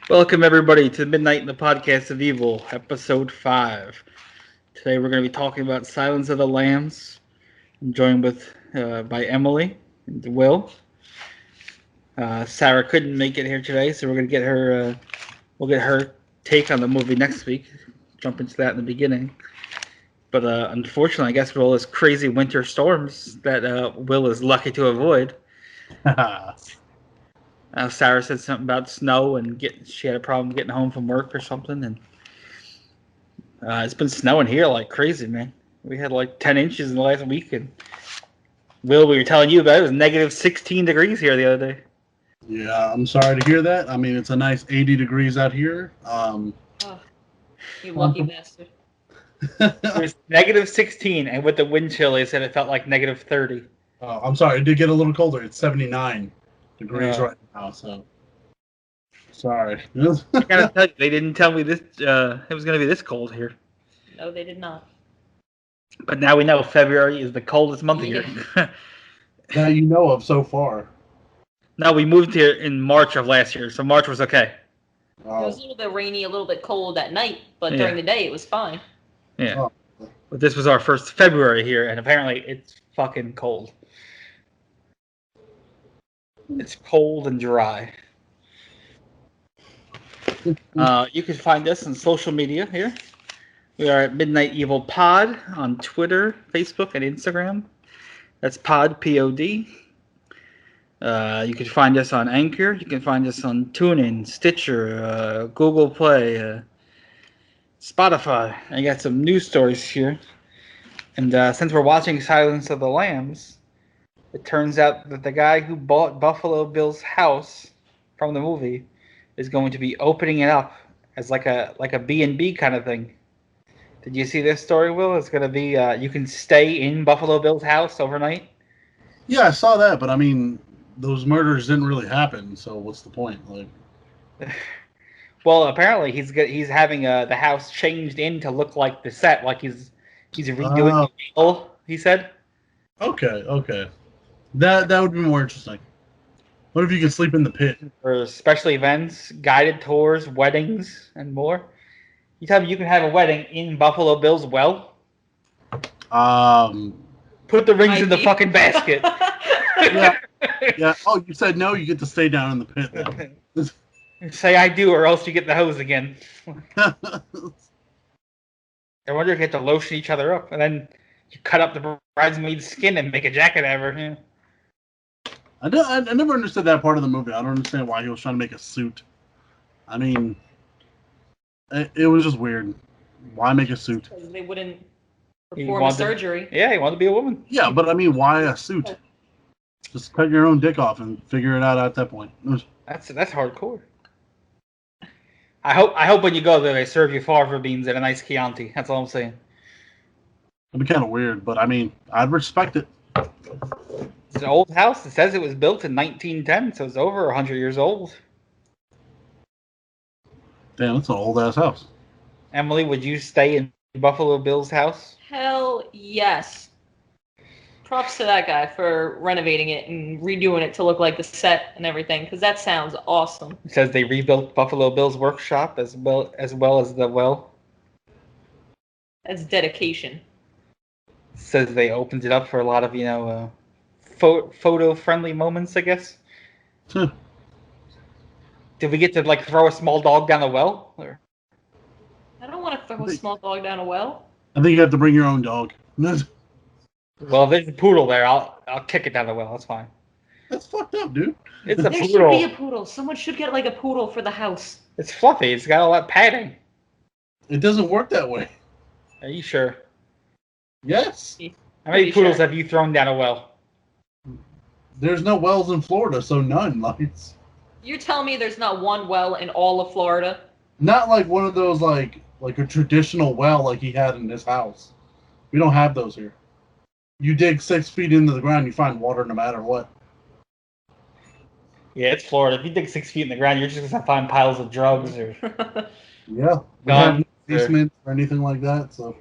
Welcome, everybody, to Midnight in the Podcast of Evil, Episode 5. Today we're going to be talking about Silence of the Lambs. I'm joined by Emily and Will. Sarah couldn't make it here today, so we're going to get her. We'll get her take on the movie next week. Jump into that in the beginning. But unfortunately, I guess with all this crazy winter storms that Will is lucky to avoid. Sarah said something about snow and she had a problem getting home from work or something, and it's been snowing here like crazy, man. We had like 10 inches in the last week, and Will, we were telling you about it was negative 16 degrees here the other day. Yeah, I'm sorry to hear that. I mean, it's a nice 80 degrees out here. Oh, you lucky bastard. It was negative 16, and with the wind chill, they said it felt like negative 30. I'm sorry, it did get a little colder. It's 79 degrees right now, so sorry. I gotta tell you, they didn't tell me this. It was gonna be this cold here. No, they did not. But now we know February is the coldest month of year. That you know of so far. No, we moved here in March of last year, so March was okay. It was a little bit rainy, a little bit cold at night, but during the day it was fine. Yeah. Oh. But this was our first February here, and apparently it's fucking cold. It's cold and dry. You can find us on social media here. We are at Midnight Evil Pod on Twitter, Facebook, and Instagram. That's Pod, P-O-D. You can find us on Anchor. You can find us on TuneIn, Stitcher, Google Play, Spotify. I got some news stories here. And since we're watching Silence of the Lambs, it turns out that the guy who bought Buffalo Bill's house from the movie is going to be opening it up as like a B&B kind of thing. Did you see this story, Will? It's going to be you can stay in Buffalo Bill's house overnight. Yeah, I saw that, but I mean, those murders didn't really happen, so what's the point? Like, well, apparently he's having the house changed in to look like the set, like he's redoing the deal, he said. Okay. That would be more interesting. What if you could sleep in the pit? For special events, guided tours, weddings, and more. You tell me you can have a wedding in Buffalo Bill's well? Put the rings in the fucking basket. Yeah. Oh, you said no, you get to stay down in the pit then. Say I do, or else you get the hose again. I wonder if you have to lotion each other up, and then you cut up the bridesmaid's skin and make a jacket out of her. I never understood that part of the movie. I don't understand why he was trying to make a suit. I mean, it was just weird. Why make a suit? Because they wouldn't perform a surgery. Yeah, he wanted to be a woman. Yeah, but I mean, why a suit? Just cut your own dick off and figure it out at that point. That's hardcore. I hope when you go there they serve you fava beans and a nice Chianti. That's all I'm saying. It'd be kind of weird, but I mean, I'd respect it. It's an old house. It says it was built in 1910, so it's over 100 years old. Damn, that's an old-ass house. Emily, would you stay in Buffalo Bill's house? Hell yes. Props to that guy for renovating it and redoing it to look like the set and everything, because that sounds awesome. It says they rebuilt Buffalo Bill's workshop as well as the well. That's dedication. It says they opened it up for a lot of, photo-friendly moments, I guess. Did we get to throw a small dog down a well? Or? I don't want to throw a small dog down a well. I think you have to bring your own dog. Well, if there's a poodle there, I'll kick it down the well. That's fine. That's fucked up, dude. It's a there poodle. There should be a poodle. Someone should get a poodle for the house. It's fluffy. It's got all that padding. It doesn't work that way. Are you sure? Yes. How many poodles have you thrown down a well? There's no wells in Florida, so none. You're telling me there's not one well in all of Florida? Not like one of those like a traditional well like he had in his house. We don't have those here. You dig 6 feet into the ground, you find water no matter what. Yeah, it's Florida. If you dig 6 feet in the ground, you're just gonna find piles of drugs or yeah, we have no basement or anything like that. So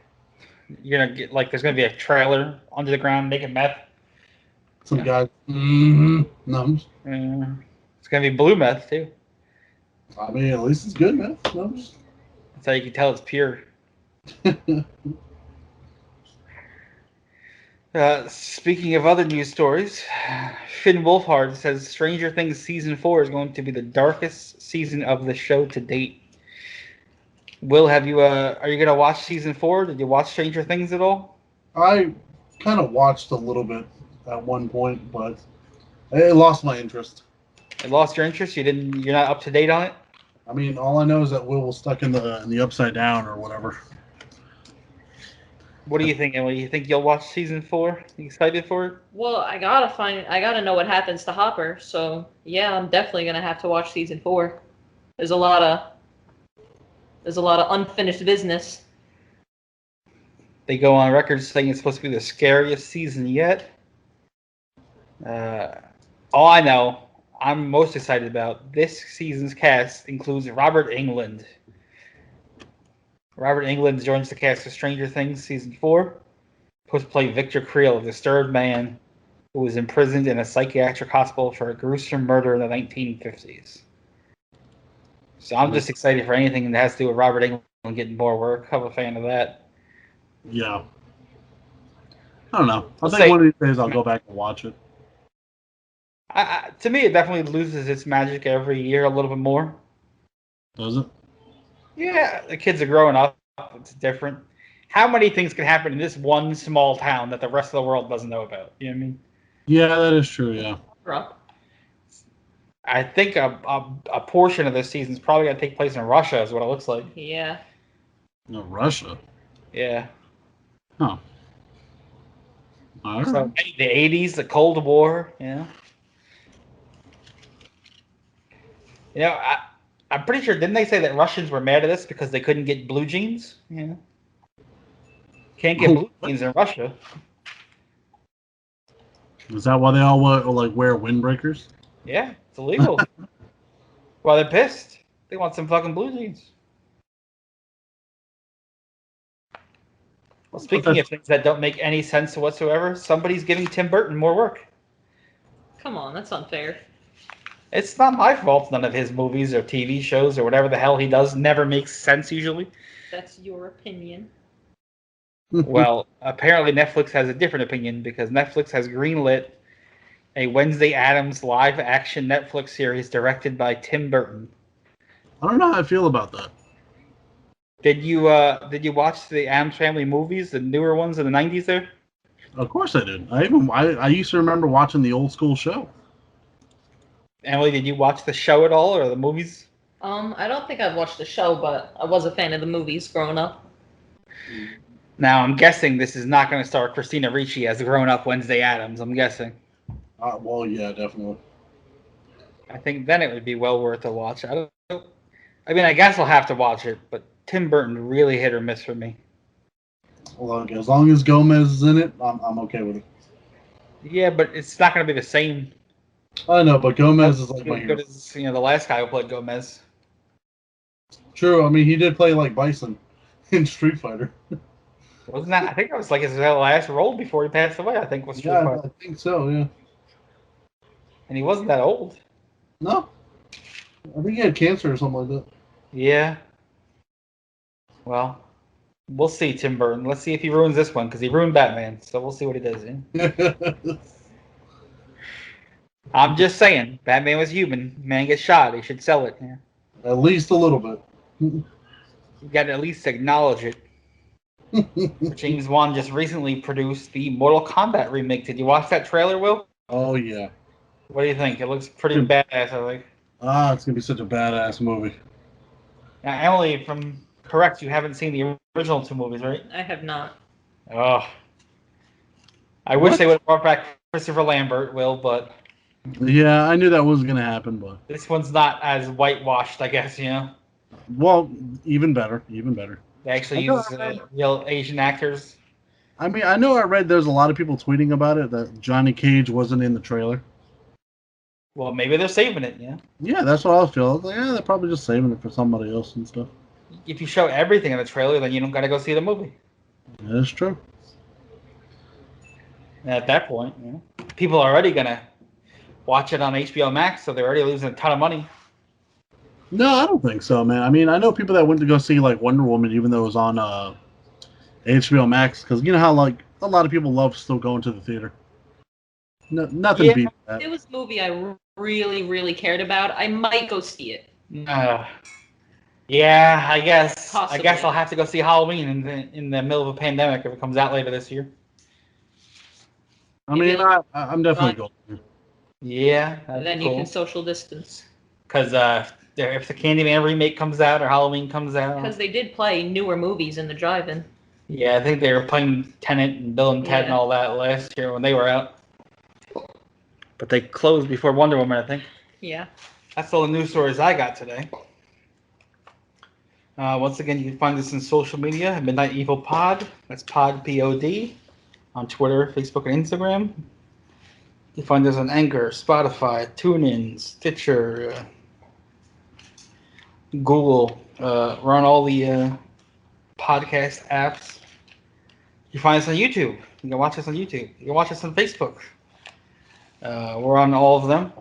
you're gonna get there's gonna be a trailer under the ground making meth. Some guys. No. It's gonna be blue meth too. I mean, at least it's good, man. No. That's how you can tell it's pure. Speaking of other news stories, Finn Wolfhard says Stranger Things Season 4 is going to be the darkest season of the show to date. Will, are you going to watch Season 4? Did you watch Stranger Things at all? I kind of watched a little bit at one point, but it lost my interest. It lost your interest? You're not up to date on it? I mean, all I know is that Will was stuck in the upside down or whatever. What do you think, Emily? You think you'll watch Season 4? You excited for it? Well, I gotta know what happens to Hopper. So yeah, I'm definitely gonna have to watch Season 4. There's a lot of unfinished business. They go on record saying it's supposed to be the scariest season yet. All I know, I'm most excited about this season's cast includes Robert Englund. Robert Englund joins the cast of Stranger Things Season 4. Supposed to play Victor Creel, a disturbed man who was imprisoned in a psychiatric hospital for a gruesome murder in the 1950s. So I'm just excited for anything that has to do with Robert Englund getting more work. I'm a fan of that. Yeah. I don't know. I think one of these days I'll go back and watch it. To me, it definitely loses its magic every year a little bit more. Does it? Yeah, the kids are growing up. It's different. How many things can happen in this one small town that the rest of the world doesn't know about? You know what I mean? Yeah, that is true, yeah. I think a portion of this season is probably going to take place in Russia, is what it looks like. Yeah. No, Russia? Yeah. Huh. All right. So, the 80s, the Cold War, yeah. You know, I'm pretty sure, didn't they say that Russians were mad at us because they couldn't get blue jeans? Yeah. Can't get blue jeans in Russia. Is that why they all wear windbreakers? Yeah, it's illegal. Well, they're pissed. They want some fucking blue jeans. Well, speaking of things that don't make any sense whatsoever, somebody's giving Tim Burton more work. Come on, that's unfair. It's not my fault none of his movies or TV shows or whatever the hell he does never makes sense usually. That's your opinion. Well, apparently Netflix has a different opinion because Netflix has greenlit a Wednesday Addams live-action Netflix series directed by Tim Burton. I don't know how I feel about that. Did you watch the Addams Family movies, the newer ones in the 90s there? Of course I did. I used to remember watching the old school show. Emily, did you watch the show at all or the movies? I don't think I've watched the show, but I was a fan of the movies growing up. Now, I'm guessing this is not going to star Christina Ricci as grown-up Wednesday Addams, I'm guessing. Well, yeah, definitely. I think then it would be well worth a watch. I mean, I guess I'll have to watch it, but Tim Burton really hit or miss for me. Well, as long as Gomez is in it, I'm okay with it. Yeah, but it's not going to be the same. I know, but Gomez is like my good hero. as the last guy who played Gomez. True. I mean, he did play like Bison in Street Fighter. Wasn't that? I think that was like his last role before he passed away. I think was Street Fighter. I think so. Yeah. And he wasn't that old. No. I think he had cancer or something like that. Yeah. Well, we'll see, Tim Burton. Let's see if he ruins this one, because he ruined Batman. So we'll see what he does. Yeah? I'm just saying, Batman was human. Man gets shot. He should sell it. Yeah. At least a little bit. You got to at least acknowledge it. James Wan just recently produced the Mortal Kombat remake. Did you watch that trailer, Will? Oh, yeah. What do you think? It looks pretty badass, I think. It's going to be such a badass movie. Now, Emily, if I'm correct, you haven't seen the original two movies, right? I have not. Oh. I wish they would have brought back Christopher Lambert, Will, but... Yeah, I knew that was going to happen, but... This one's not as whitewashed, I guess, you know? Well, even better. Even better. They actually use real Asian actors. I mean, I know I read there's a lot of people tweeting about it, that Johnny Cage wasn't in the trailer. Well, maybe they're saving it, yeah? Yeah, that's what I was feeling. I was like, they're probably just saving it for somebody else and stuff. If you show everything in the trailer, then you don't got to go see the movie. That's true. And at that point, you know, people are already going to watch it on HBO Max, so they're already losing a ton of money. No, I don't think so, man. I mean, I know people that went to go see like Wonder Woman, even though it was on HBO Max, because you know how like a lot of people love still going to the theater. No, nothing Yeah, beats if that. it was a movie I really, really cared about, I might go see it. Yeah, I guess Possibly. I'll have to go see Halloween in the middle of a pandemic if it comes out later this year. I Maybe mean, I'm definitely going. Yeah, that'd then be you cool. can social distance. Because if the Candyman remake comes out or Halloween comes out, Because they did play newer movies in the drive-in. yeah, I think they were playing Tenet and Bill and Ted and Yeah. all that last year when they were out. But they closed before Wonder Woman, I think. Yeah. That's all the news stories I got today. Once again, you can find us in social media, Midnight Evil Pod. That's Pod P-O-D on Twitter, Facebook, and Instagram. You can find us on Anchor, Spotify, TuneIn, Stitcher, Google. We're on all the podcast apps. You find us on YouTube. You can watch us on YouTube. You can watch us on Facebook. We're on all of them.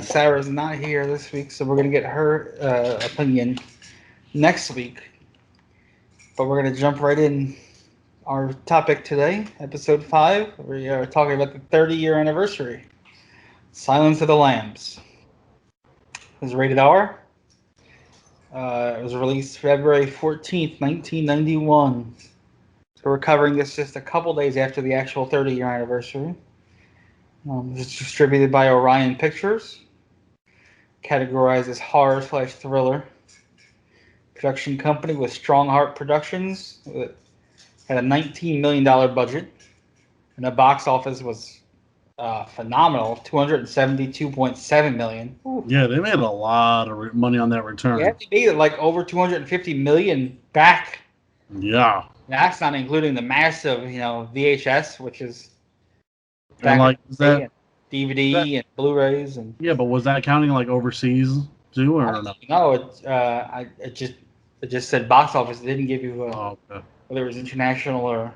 Sarah's not here this week, so we're going to get her opinion next week. But we're going to jump right in. Our topic today, episode 5, we are talking about the 30-year anniversary. Silence of the Lambs. It was rated R. It was released February 14th, 1991. So we're covering this just a couple days after the actual 30-year anniversary. It's distributed by Orion Pictures. Categorized as horror/thriller. Production company was Strongheart Productions. It had a $19 million budget. And the box office was phenomenal, $272.7 million. Yeah, they made a lot of money on that return. Yeah, they made it like over $250 million back. Yeah. That's not including the massive, VHS, which is And like is that DVD and Blu-rays and. Yeah, but was that counting like overseas too, or no? No, it just said box office. It didn't give you Okay. whether it was international or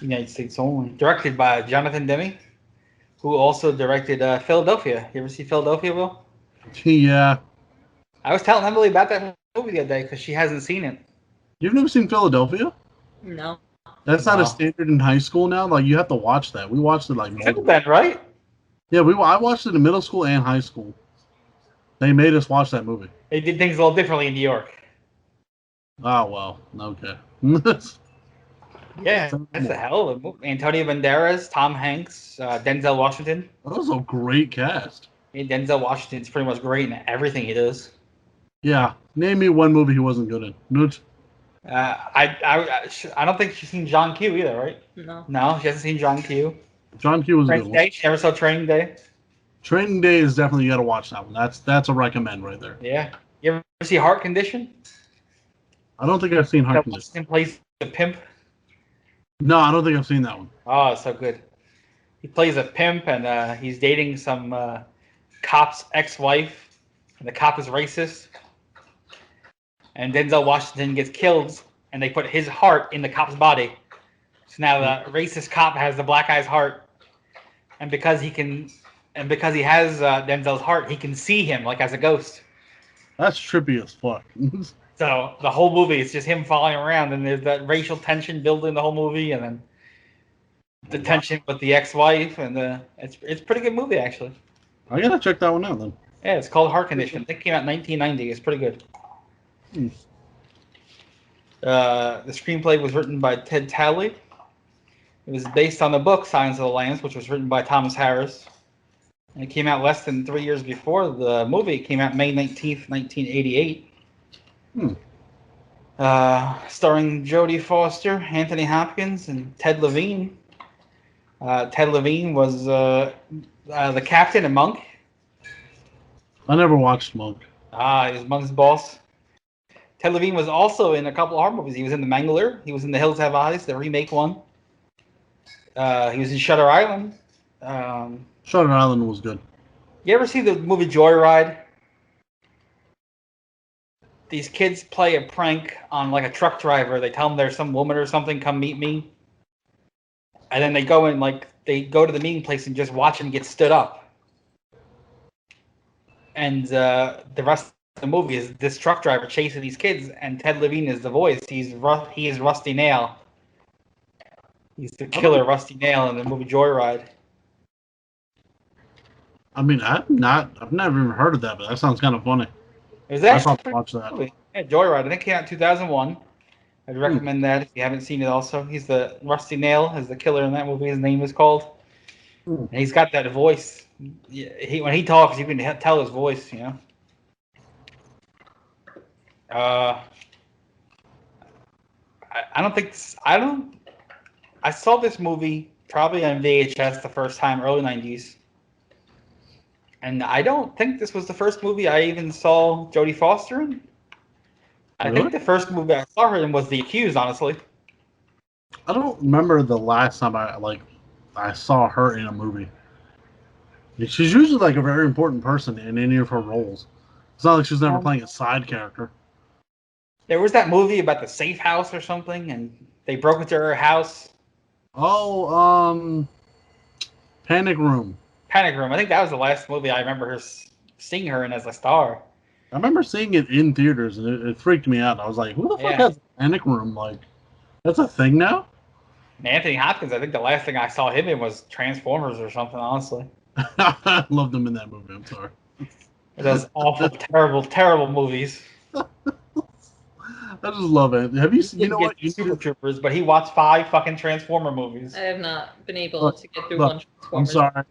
United States only. Directed by Jonathan Demme, who also directed Philadelphia. You ever see Philadelphia, Will? Yeah. I was telling Emily about that movie the other day because she hasn't seen it. You've never seen Philadelphia? No. That's not No. a standard in high school now. Like you have to watch that. We watched it like Should then, right? Yeah, I watched it in middle school and high school. They made us watch that movie. They did things a little differently in New York. Oh well, okay. Yeah, that's a hell of a movie. Antonio Banderas, Tom Hanks, Denzel Washington. That was a great cast. Denzel Washington's pretty much great in everything he does. Yeah, name me one movie he wasn't good in. I don't think she's seen John Q either, right? No, she hasn't seen John Q. John Q was a good Training one. Day. She never saw Training Day. Training Day is definitely, you got to watch that one. That's a recommend right there. Yeah. You ever see Heart Condition? I don't think I've seen Heart Condition. Washington plays the pimp. No, I don't think I've seen that one. Oh, it's so good. He plays a pimp, and he's dating some cop's ex-wife, and the cop is racist. And Denzel Washington gets killed, and they put his heart in the cop's body. So now the racist cop has the black guy's heart, and because he has Denzel's heart, he can see him like as a ghost. That's trippy as fuck. So the whole movie is just him following around, and there's that racial tension building the whole movie, and then the tension with the ex-wife, and it's a pretty good movie actually. I gotta check that one out then. Yeah, it's called Heart Condition. I think it came out in 1990. It's pretty good. The screenplay was written by Ted Talley. It was based on the book Silence of the Lambs, which was written by Thomas Harris. And it came out less than 3 years before the movie. It came out May 19th, 1988. Starring Jodie Foster, Anthony Hopkins, and Ted Levine. Ted Levine was the captain and Monk. I never watched Monk. He was Monk's boss. Ted Levine was also in a couple of horror movies. He was in The Mangler. He was in The Hills Have Eyes, the remake one. He was in Shutter Island. Shutter Island was good. You ever see the movie Joyride? These kids play a prank on like a truck driver. They tell him there's some woman or something, come meet me. And then they go to the meeting place and just watch him get stood up. And the rest of the movie is this truck driver chasing these kids, and Ted Levine is the voice. He is Rusty Nail. He's the killer Rusty Nail in the movie Joyride. I mean, I've never even heard of that, but that sounds kind of funny. It was actually I'll watch that. movie. Yeah, Joyride. I think it came out in 2001. I'd recommend that if you haven't seen it. Also, he's the Rusty Nail, is the killer in that movie. His name is called. And he's got that voice. When he talks, you can tell his voice. You know. I don't think I saw this movie probably on VHS the first time, early 90s. And I don't think this was the first movie I even saw Jodie Foster in. I think the first movie I saw her in was The Accused, honestly. I don't remember the last time I saw her in a movie. She's usually like a very important person in any of her roles. It's not like she's never playing a side character. There was that movie about the safe house or something, and they broke into her house. Oh, Panic Room. Panic Room. I think that was the last movie I remember her seeing her in as a star. I remember seeing it in theaters, and it freaked me out. I was like, who the fuck has a Panic Room? Like, that's a thing now? And Anthony Hopkins, I think the last thing I saw him in was Transformers or something, honestly. I loved him in that movie, I'm sorry. Those awful, terrible, terrible movies. I just love it. Have you seen, Super Troopers, but he watched 5 fucking Transformer movies. I have not been able to get through one Transformers. I'm sorry.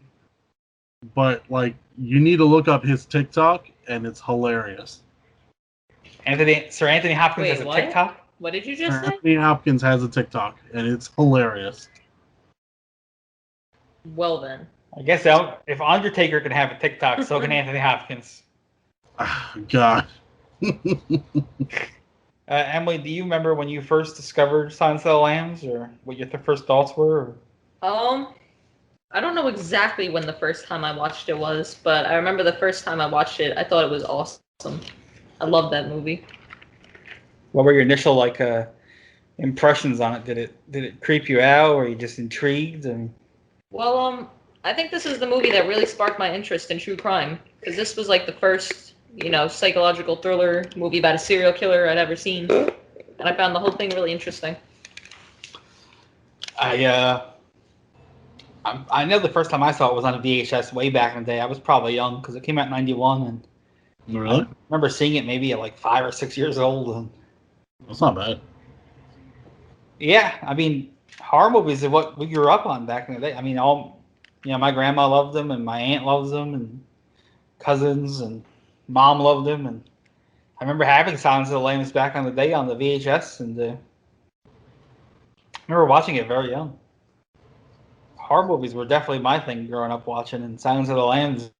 But, like, you need to look up his TikTok, and it's hilarious. Sir Anthony Hopkins has a TikTok? What did you just say? Anthony Hopkins has a TikTok, and it's hilarious. Well, then. I guess if Undertaker can have a TikTok, so can Anthony Hopkins. God. Emily, do you remember when you first discovered Silence of the Lambs, or what your first thoughts were? I don't know exactly when the first time I watched it was, but I remember the first time I watched it, I thought it was awesome. I love that movie. What were your initial impressions on it? Did it creep you out, or were you just intrigued? Well, I think this is the movie that really sparked my interest in true crime, because this was like the first, psychological thriller movie about a serial killer I'd ever seen, and I found the whole thing really interesting. I know the first time I saw it was on a VHS way back in the day. I was probably young because it came out in '91, and really? I remember seeing it maybe at like 5 or 6 years old. And that's not bad. Yeah, I mean, horror movies are what we grew up on back in the day. I mean, my grandma loved them, and my aunt loves them, and cousins and mom loved them, and I remember having Silence of the Lambs back on the day on the VHS, and I remember watching it very young. Horror movies were definitely my thing growing up watching, and Silence of the Lambs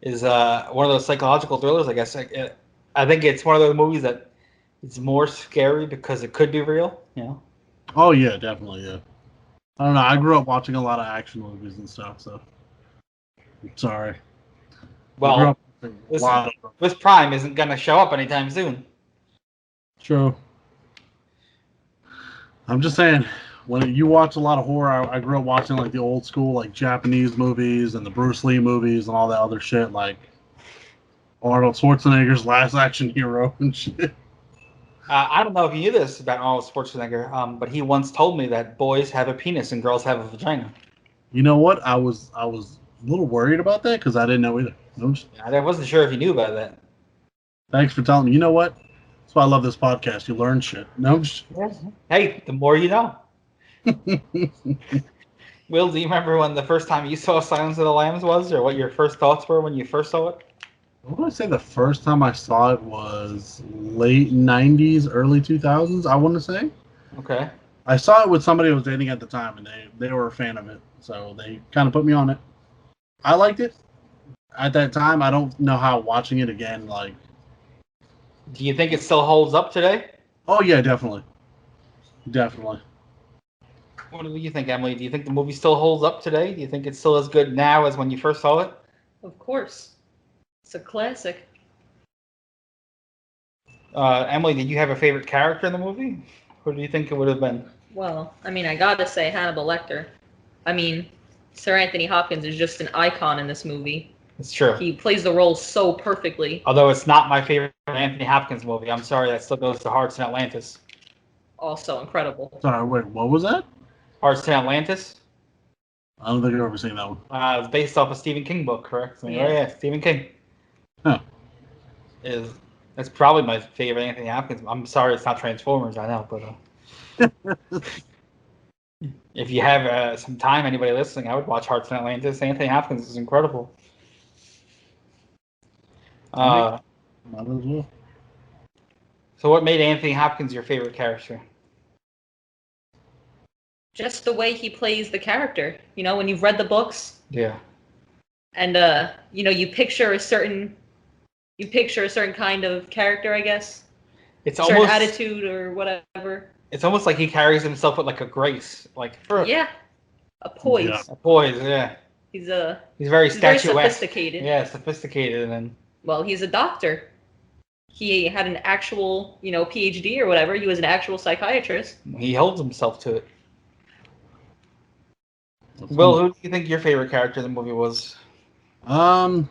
is one of those psychological thrillers, I guess. I think it's one of those movies that it's more scary because it could be real, Oh, yeah, definitely, yeah. I don't know, I grew up watching a lot of action movies and stuff, so I'm sorry. Well, this Prime isn't going to show up anytime soon. True. I'm just saying, when you watch a lot of horror, I grew up watching like the old school like Japanese movies and the Bruce Lee movies and all that other shit, like Arnold Schwarzenegger's Last Action Hero and shit. I don't know if you knew this about Arnold Schwarzenegger, but he once told me that boys have a penis and girls have a vagina. You know what? I was a little worried about that because I didn't know either. I wasn't sure if you knew about that. Thanks for telling me. You know what? That's why I love this podcast. You learn shit. No. Hey, the more you know. Will, do you remember when the first time you saw Silence of the Lambs was, or what your first thoughts were when you first saw it? What would I say the first time I saw it was late 90s, early 2000s, I want to say. Okay. I saw it with somebody I was dating at the time, and they were a fan of it, so they kind of put me on it. I liked it. At that time, I don't know how watching it again, like... Do you think it still holds up today? Oh, yeah, definitely. Definitely. What do you think, Emily? Do you think the movie still holds up today? Do you think it's still as good now as when you first saw it? Of course. It's a classic. Emily, did you have a favorite character in the movie? Who do you think it would have been? Well, I mean, I gotta say Hannibal Lecter. I mean, Sir Anthony Hopkins is just an icon in this movie. It's true. He plays the role so perfectly. Although it's not my favorite Anthony Hopkins movie. I'm sorry, that still goes to Hearts in Atlantis. Also incredible. Sorry, wait, what was that? Hearts in Atlantis? I don't think I've ever seen that one. It's based off a Stephen King book, correct? Yeah. Oh, yeah, Stephen King. Huh. That's probably my favorite Anthony Hopkins. I'm sorry it's not Transformers, I know, but if you have some time, anybody listening, I would watch Hearts in Atlantis. Anthony Hopkins is incredible. Might as well. So what made Anthony Hopkins your favorite character? Just the way he plays the character. You know, when you've read the books. Yeah. And you know, you picture a certain kind of character, I guess. It's certain almost attitude or whatever. It's almost like he carries himself with like a grace, like a poise. Yeah. a poise. Yeah. He's very very statuesque. sophisticated. Yeah, sophisticated, and Well, he's a doctor. He had an actual, you know, PhD or whatever. He was an actual psychiatrist. he holds himself to it. Will, who do you think your favorite character in the movie was? I mean,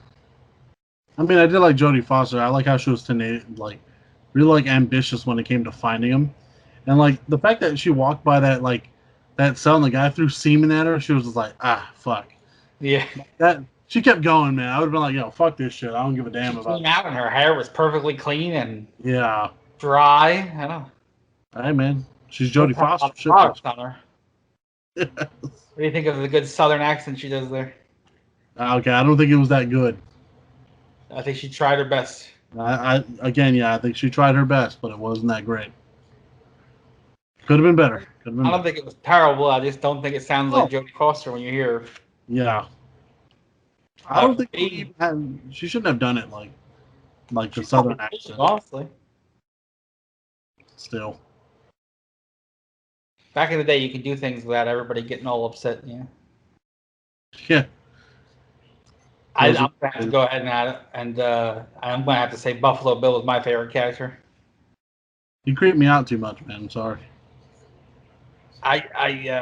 I did like Jodie Foster. I like how she was really ambitious when it came to finding him, and like the fact that she walked by that cell and the guy threw semen at her. She was just like, fuck. Yeah. That she kept going, man. I would have been like, yo, fuck this shit. I don't give a damn about Came out and her hair was perfectly clean and Yeah. dry. I don't know. Hey, man. She's Jodie Foster. Shit. Products on her. What do you think of the good Southern accent she does there? Okay, I don't think it was that good. I think she tried her best. I think she tried her best, but it wasn't that great. Could have been better. I don't think it was terrible. I just don't think it sounds like Jodie Foster when you hear her. Yeah. I don't think she shouldn't have done it like the Southern accent. Honestly. Still. Back in the day, you could do things without everybody getting all upset. Yeah. Yeah. I'm going to have to go ahead and I'm going to have to say Buffalo Bill is my favorite character. You creep me out too much, man. I'm sorry. I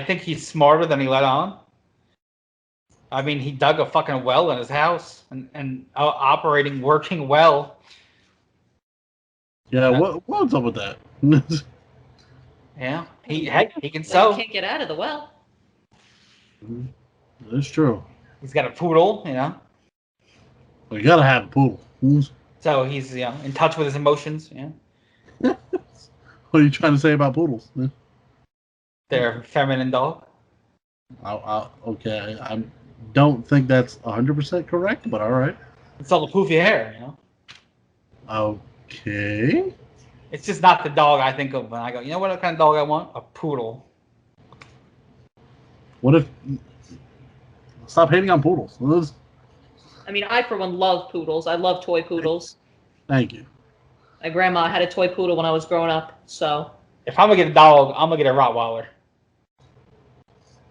think he's smarter than he let on. I mean, he dug a fucking well in his house and working well. Yeah, what's up with that? Yeah, he can sew. He can't get out of the well. That's true. He's got a poodle, you know. Well, you gotta have a poodle. So he's in touch with his emotions. Yeah. What are you trying to say about poodles? They're a feminine dog. Okay, I don't think that's 100% correct, but all right. It's all the poofy hair, you know. Okay. It's just not the dog I think of when I go, you know what kind of dog I want? A poodle. What if... Stop hating on poodles. I mean, I, for one, love poodles. I love toy poodles. Thank you. My grandma had a toy poodle when I was growing up, so... If I'm going to get a dog, I'm going to get a Rottweiler.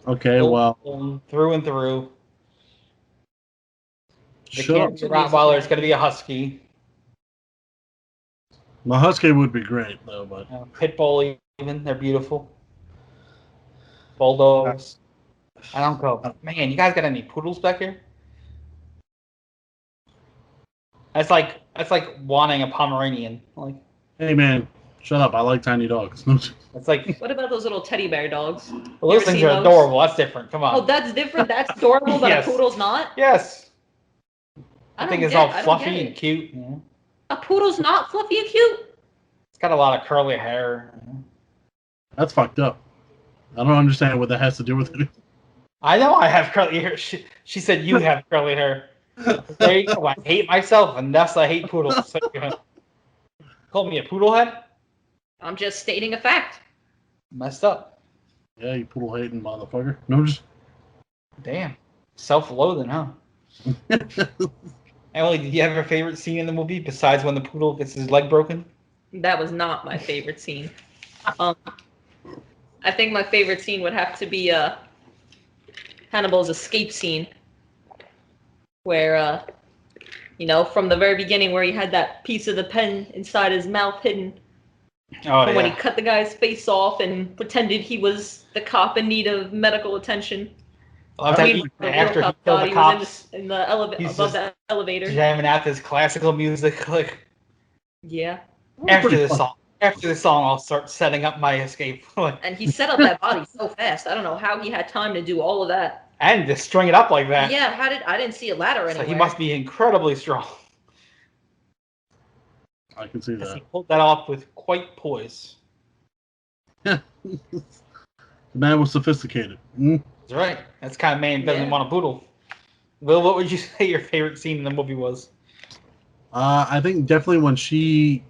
Okay, well... Through and through. It Shut can't up. be a Rottweiler. It's going to be a Husky. My Husky would be great, though, but... Pit Bull, even. They're beautiful. Bulldogs. I don't go, man, you guys got any poodles back here? That's like wanting a Pomeranian. Like, hey, man, shut up. I like tiny dogs. it's like... What about those little teddy bear dogs? Well, those things are adorable. That's different. Come on. Oh, that's different? That's adorable, but Yes. a poodle's not? Yes. I think don't it's get- all I don't fluffy get and it. cute. Yeah. A poodle's not fluffy and cute? It's got a lot of curly hair. That's fucked up. I don't understand what that has to do with it. I know I have curly hair. She said you have curly hair. There you go. I hate myself, and thus I hate poodles. So, call me a poodle head? I'm just stating a fact. Messed up. Yeah, you poodle hating motherfucker. No, just... Damn. Self-loathing, huh? Emily, did you have a favorite scene in the movie besides when the poodle gets his leg broken? That was not my favorite scene. I think my favorite scene would have to be Hannibal's escape scene, where from the very beginning, where he had that piece of the pen inside his mouth hidden, Oh, when he cut the guy's face off and pretended he was the cop in need of medical attention. I mean, the World after he Cup killed thought the he cops, was in the elevator he's above just the elevator. jamming out this classical music. Like Yeah. after this song, I'll start setting up my escape. And he set up that body so fast. I don't know how he had time to do all of that. And to string it up like that. Yeah, I didn't see a ladder anywhere. So he must be incredibly strong. I can see He that. pulled that off with quite poise. The man was sophisticated. Mm. That's right. That's the kind of man who doesn't want a poodle. Will, what would you say your favorite scene in the movie was? I think definitely when she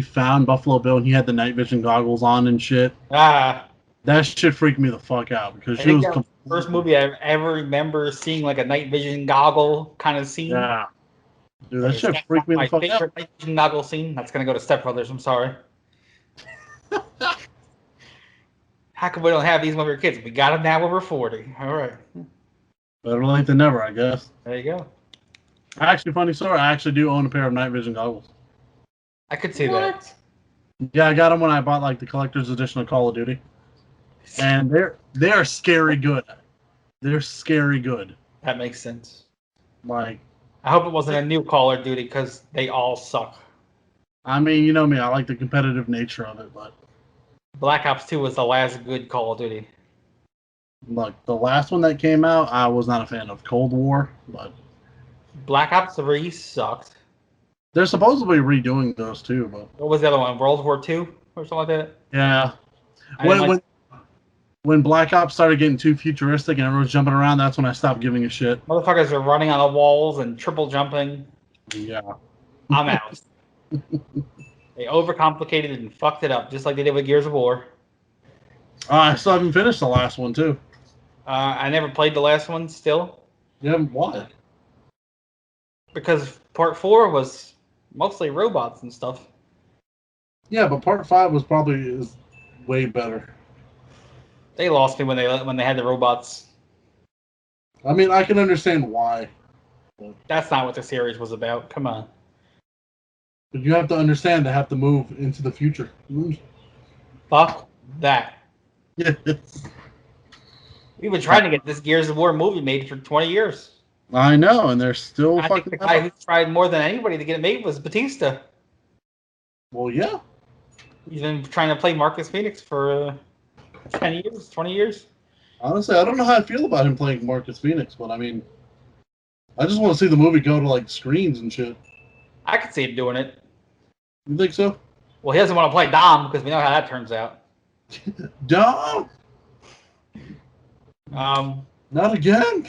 found Buffalo Bill and he had the night vision goggles on and shit. That shit freaked me the fuck out because she was the first movie I ever remember seeing like a night vision goggle kind of scene. Yeah. Dude, that shit freaked me the fuck out. My favorite night vision goggle scene. That's gonna go to Step Brothers. I'm sorry. How come we don't have these when we were kids? We got them now when we're 40. All right. Better late than never, I guess. There you go. Actually, funny story. I actually do own a pair of night vision goggles. I could see that. Yeah, I got them when I bought like the collector's edition of Call of Duty, and they are scary good. They're scary good. That makes sense. Like, I hope it wasn't a new Call of Duty because they all suck. I mean, you know me. I like the competitive nature of it, but Black Ops 2 was the last good Call of Duty. look, the last one that came out, I was not a fan of. Cold War, but Black Ops 3 sucked. They're supposedly redoing those too, but what was the other one? World War II or something like that? Yeah. When Black Ops started getting too futuristic and everyone's jumping around, that's when I stopped giving a shit. Motherfuckers are running on the walls and triple jumping. Yeah. I'm out. They overcomplicated it and fucked it up, just like they did with Gears of War. I still haven't finished the last one too. I never played the last one still. You haven't what? Because Part 4 was mostly robots and stuff. Yeah, but Part 5 was probably way better. They lost me when they had the robots. I mean, I can understand why. That's not what the series was about. Come on. But you have to understand they have to move into the future. Fuck that. Yes. We've been trying to get this Gears of War movie made for 20 years. I know, and they're still I fucking. think the guy who tried more than anybody to get it made was Batista. Well, yeah. He's been trying to play Marcus Phoenix for 10 years, 20 years. Honestly, I don't know how I feel about him playing Marcus Phoenix, but I mean, I just want to see the movie go to like screens and shit. I could see him doing it. You think so? Well, he doesn't want to play Dom because we know how that turns out. Dom? Not again?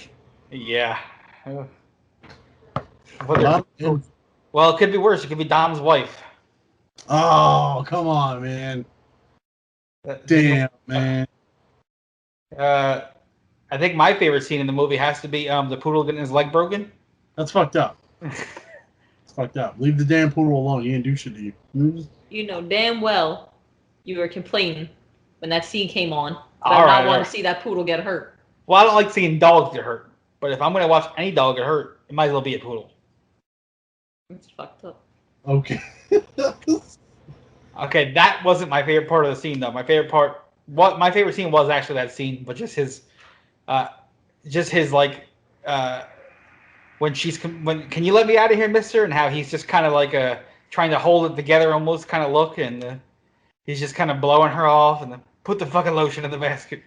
Yeah. Well, it could be worse. It could be Dom's wife. oh, come on, man. Damn, man. I think my favorite scene in the movie has to be the poodle getting his leg broken. That's fucked up. It's fucked up. Leave the damn poodle alone. He didn't do shit to you. You know damn well you were complaining when that scene came on. I not want to see that poodle get hurt. Well, I don't like seeing dogs get hurt. But if I'm going to watch any dog get hurt, it might as well be a poodle. It's fucked up. Okay. Okay, that wasn't my favorite part of the scene, though. My favorite scene was actually that scene, but just his like, when can you let me out of here, mister? And how he's just kind of like trying to hold it together almost kind of look, and he's just kind of blowing her off, and then put the fucking lotion in the basket.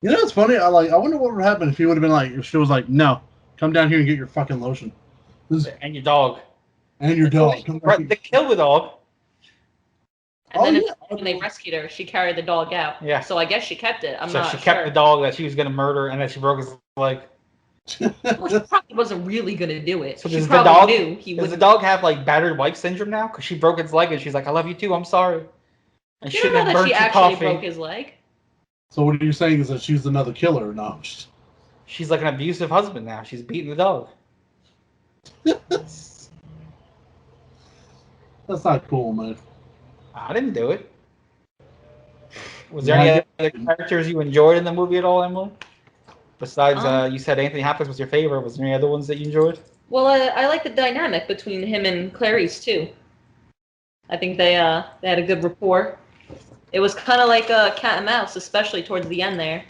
You know, it's funny. I wonder what would happen if he would have been like, if she was like, no, come down here and get your fucking lotion. And your dog. And your dog. They kill the dog. And then when they rescued her, she carried the dog out. Yeah. So I guess she kept it. So she kept the dog that she was going to murder, and then she broke his leg. Well, she probably wasn't really going to do it. So she probably knew he would. Does the dog have like battered wife syndrome now? Because she broke its leg, and she's like, I love you too, I'm sorry. And you don't know that she actually broke his leg? So what are you saying is that she's another killer or not? She's like an abusive husband now. She's beating the dog. That's not cool, man. I didn't do it. Was there any other characters you enjoyed in the movie at all, Emily? Besides, you said Anthony Hopkins was your favorite. Was there any other ones that you enjoyed? Well, I like the dynamic between him and Clarice, too. I think they had a good rapport. It was kind of like a cat and mouse, especially towards the end there.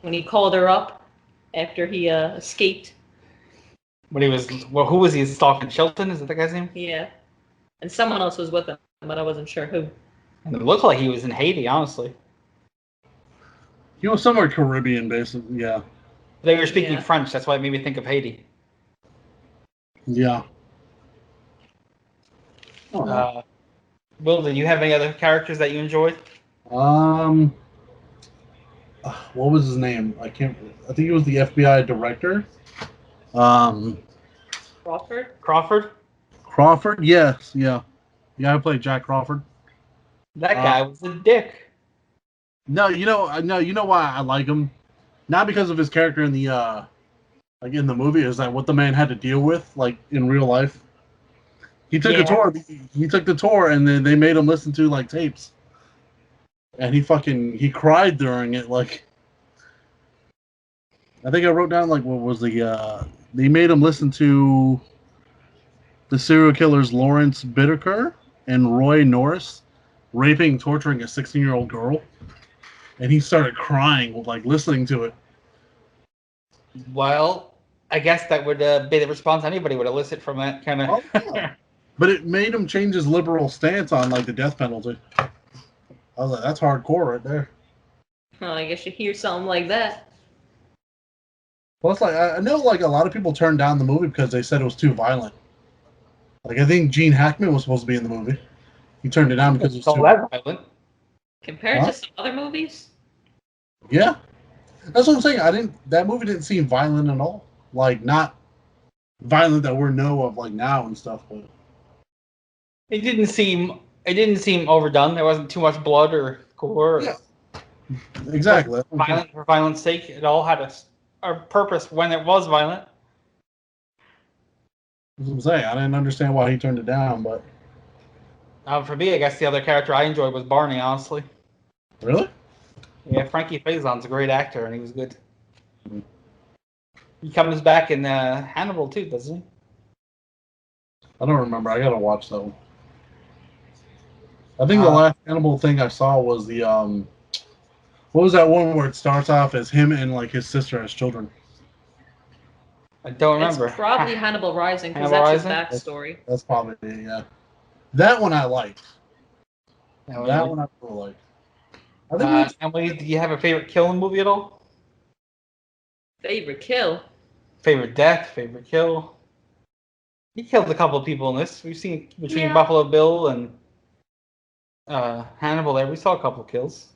when he called her up after he escaped. When he was, well, who was he stalking? Shelton? Is that the guy's name? Yeah. And someone else was with him, but I wasn't sure who. And it looked like he was in Haiti, honestly. He was somewhere Caribbean, basically. Yeah. They were speaking Yeah. French. That's why it made me think of Haiti. Yeah. Will, do you have any other characters that you enjoyed? What was his name? I think he was the FBI director. Crawford? Crawford. Yes. Yeah. The guy who played Jack Crawford. That guy was a dick. No, you know why I like him. Not because of his character in the like in the movie, is that what the man had to deal with, like in real life. He took a tour. He took the tour, and then they made him listen to like tapes, and he cried during it. Like, I think I wrote down like what was they made him listen to the serial killers Lawrence Bittaker and Roy Norris raping and torturing a 16-year-old girl, and he started crying like listening to it. Well, I guess that would be the response anybody would elicit from that kind of. Oh, yeah. But it made him change his liberal stance on like the death penalty. I was like, that's hardcore right there. Well, I guess you hear something like that. Plus, like I know, like a lot of people turned down the movie because they said it was too violent. Like I think Gene Hackman was supposed to be in the movie. He turned it down because it was too violent. Compared to some other movies? Yeah, that's what I'm saying. That movie didn't seem violent at all. Like not violent that we know of like now and stuff, but. It didn't seem overdone. There wasn't too much blood or gore. Yeah. Exactly. Violent for violence sake. It all had a purpose when it was violent. That's what I'm saying. I didn't understand why he turned it down, but. For me, I guess the other character I enjoyed was Barney, honestly. Really? Yeah, Frankie Faison's a great actor, and he was good. Mm-hmm. He comes back in Hannibal, too, doesn't he? I don't remember. I gotta watch that one. I think the last Hannibal thing I saw was the what was that one where it starts off as him and like his sister as children? I don't remember. It's probably Hannibal Rising, because that's his backstory. That's probably it, yeah. That one I liked. That one I really liked. I think Emily, do you have a favorite kill in the movie at all? Favorite kill? Favorite death, favorite kill? He killed a couple of people in this. We've seen between Buffalo Bill and Hannibal there. We saw a couple of kills.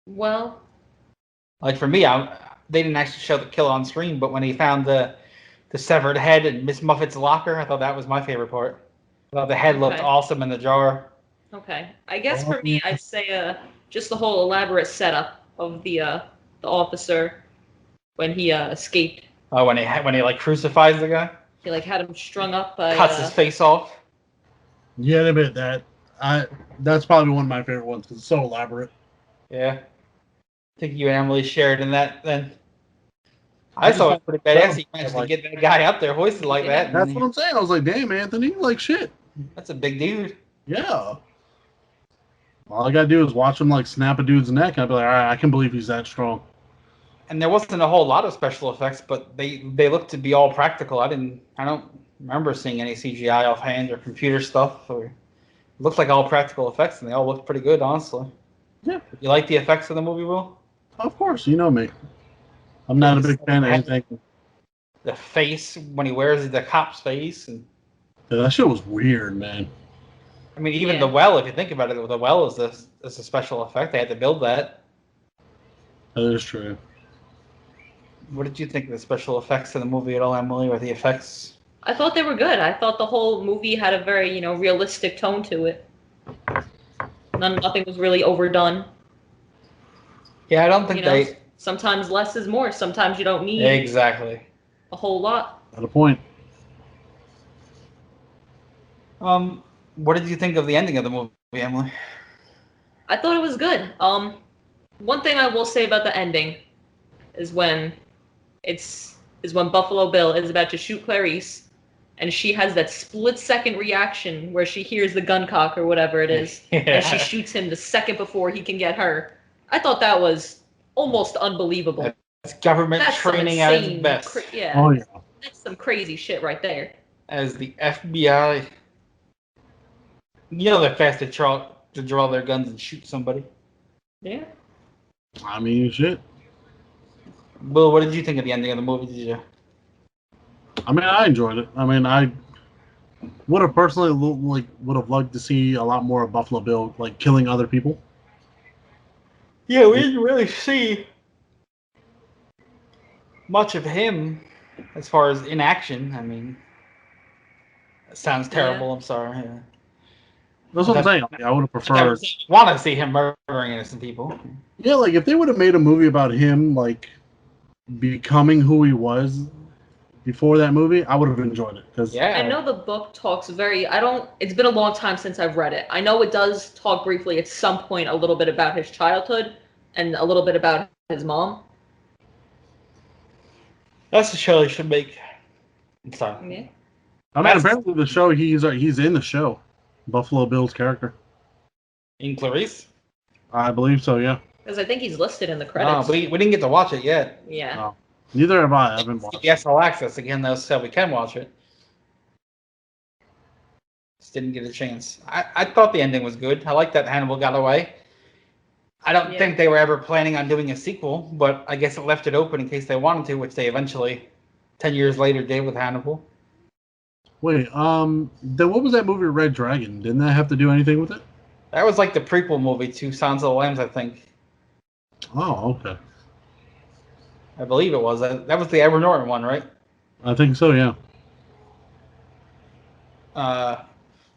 Well, like for me, they didn't actually show the kill on screen, but when he found the severed head in Miss Muffet's locker, I thought that was my favorite part. I thought the head looked awesome in the jar. Okay, I guess for me, I'd say just the whole elaborate setup of the officer when he escaped. Oh, when he like crucifies the guy. He like had him strung up. Cuts his face off. Yeah, I admit that. That's probably one of my favorite ones because it's so elaborate. Yeah. I think you and Emily shared in that then. I thought it was pretty badass. He managed to get that guy up there hoisted like that. That's what I'm saying. I was like, damn, Anthony, like shit. That's a big dude. Yeah. All I gotta do is watch him like snap a dude's neck, and I'd be like, all right, I can believe he's that strong. And there wasn't a whole lot of special effects, but they looked to be all practical. I don't remember seeing any CGI offhand or computer stuff. It looks like all practical effects, and they all looked pretty good, honestly. Yeah. You like the effects of the movie, Will? Of course, you know me. I'm not a big fan of anything. The face when he wears the cop's face, and that shit was weird, man. I mean, even the well, if you think about it, the well is a special effect. They had to build that. That is true. What did you think of the special effects in the movie at all, Emily, or the effects? I thought they were good. I thought the whole movie had a very, realistic tone to it. Nothing was really overdone. Yeah, I don't think Sometimes less is more. Sometimes you don't need exactly a whole lot. Got a point. What did you think of the ending of the movie, Emily? I thought it was good. One thing I will say about the ending is when Buffalo Bill is about to shoot Clarice, and she has that split-second reaction where she hears the gun cock or whatever it is, and she shoots him the second before he can get her. I thought that was almost unbelievable. That's government training at its best. Yeah. Oh yeah. That's some crazy shit right there. As the FBI, you know they're fast to draw their guns and shoot somebody. Yeah. I mean, shit. Will, what did you think of the ending of the movie? Did you? I mean, I enjoyed it. I mean, I would have personally would have liked to see a lot more of Buffalo Bill like killing other people. Yeah, we didn't really see much of him as far as in action. I mean, it sounds terrible. Yeah. I'm sorry. Yeah. That's what I'm saying. I would have preferred. Want to see him murdering innocent people? Yeah, like if they would have made a movie about him, like becoming who he was before that movie, I would have enjoyed it. Cause yeah, I know the book talks very. It's been a long time since I've read it. I know it does talk briefly at some point a little bit about his childhood and a little bit about his mom. That's the show they should make. I'm sorry. Yeah. I mean, apparently the show he's in the show, Buffalo Bill's character. In Clarice? I believe so. Yeah. Because I think he's listed in the credits. No, we didn't get to watch it yet. Yeah. No. Neither have I. I haven't watched. Yes, All Access again, though, so we can watch it. Just didn't get a chance. I thought the ending was good. I like that Hannibal got away. I don't think they were ever planning on doing a sequel, but I guess it left it open in case they wanted to, which they eventually, 10 years later, did with Hannibal. Wait, what was that movie Red Dragon? Didn't that have to do anything with it? That was like the prequel movie to Silence of the Lambs, I think. Oh, okay. I believe it was. That was the Edward Norton one, right? I think so, yeah.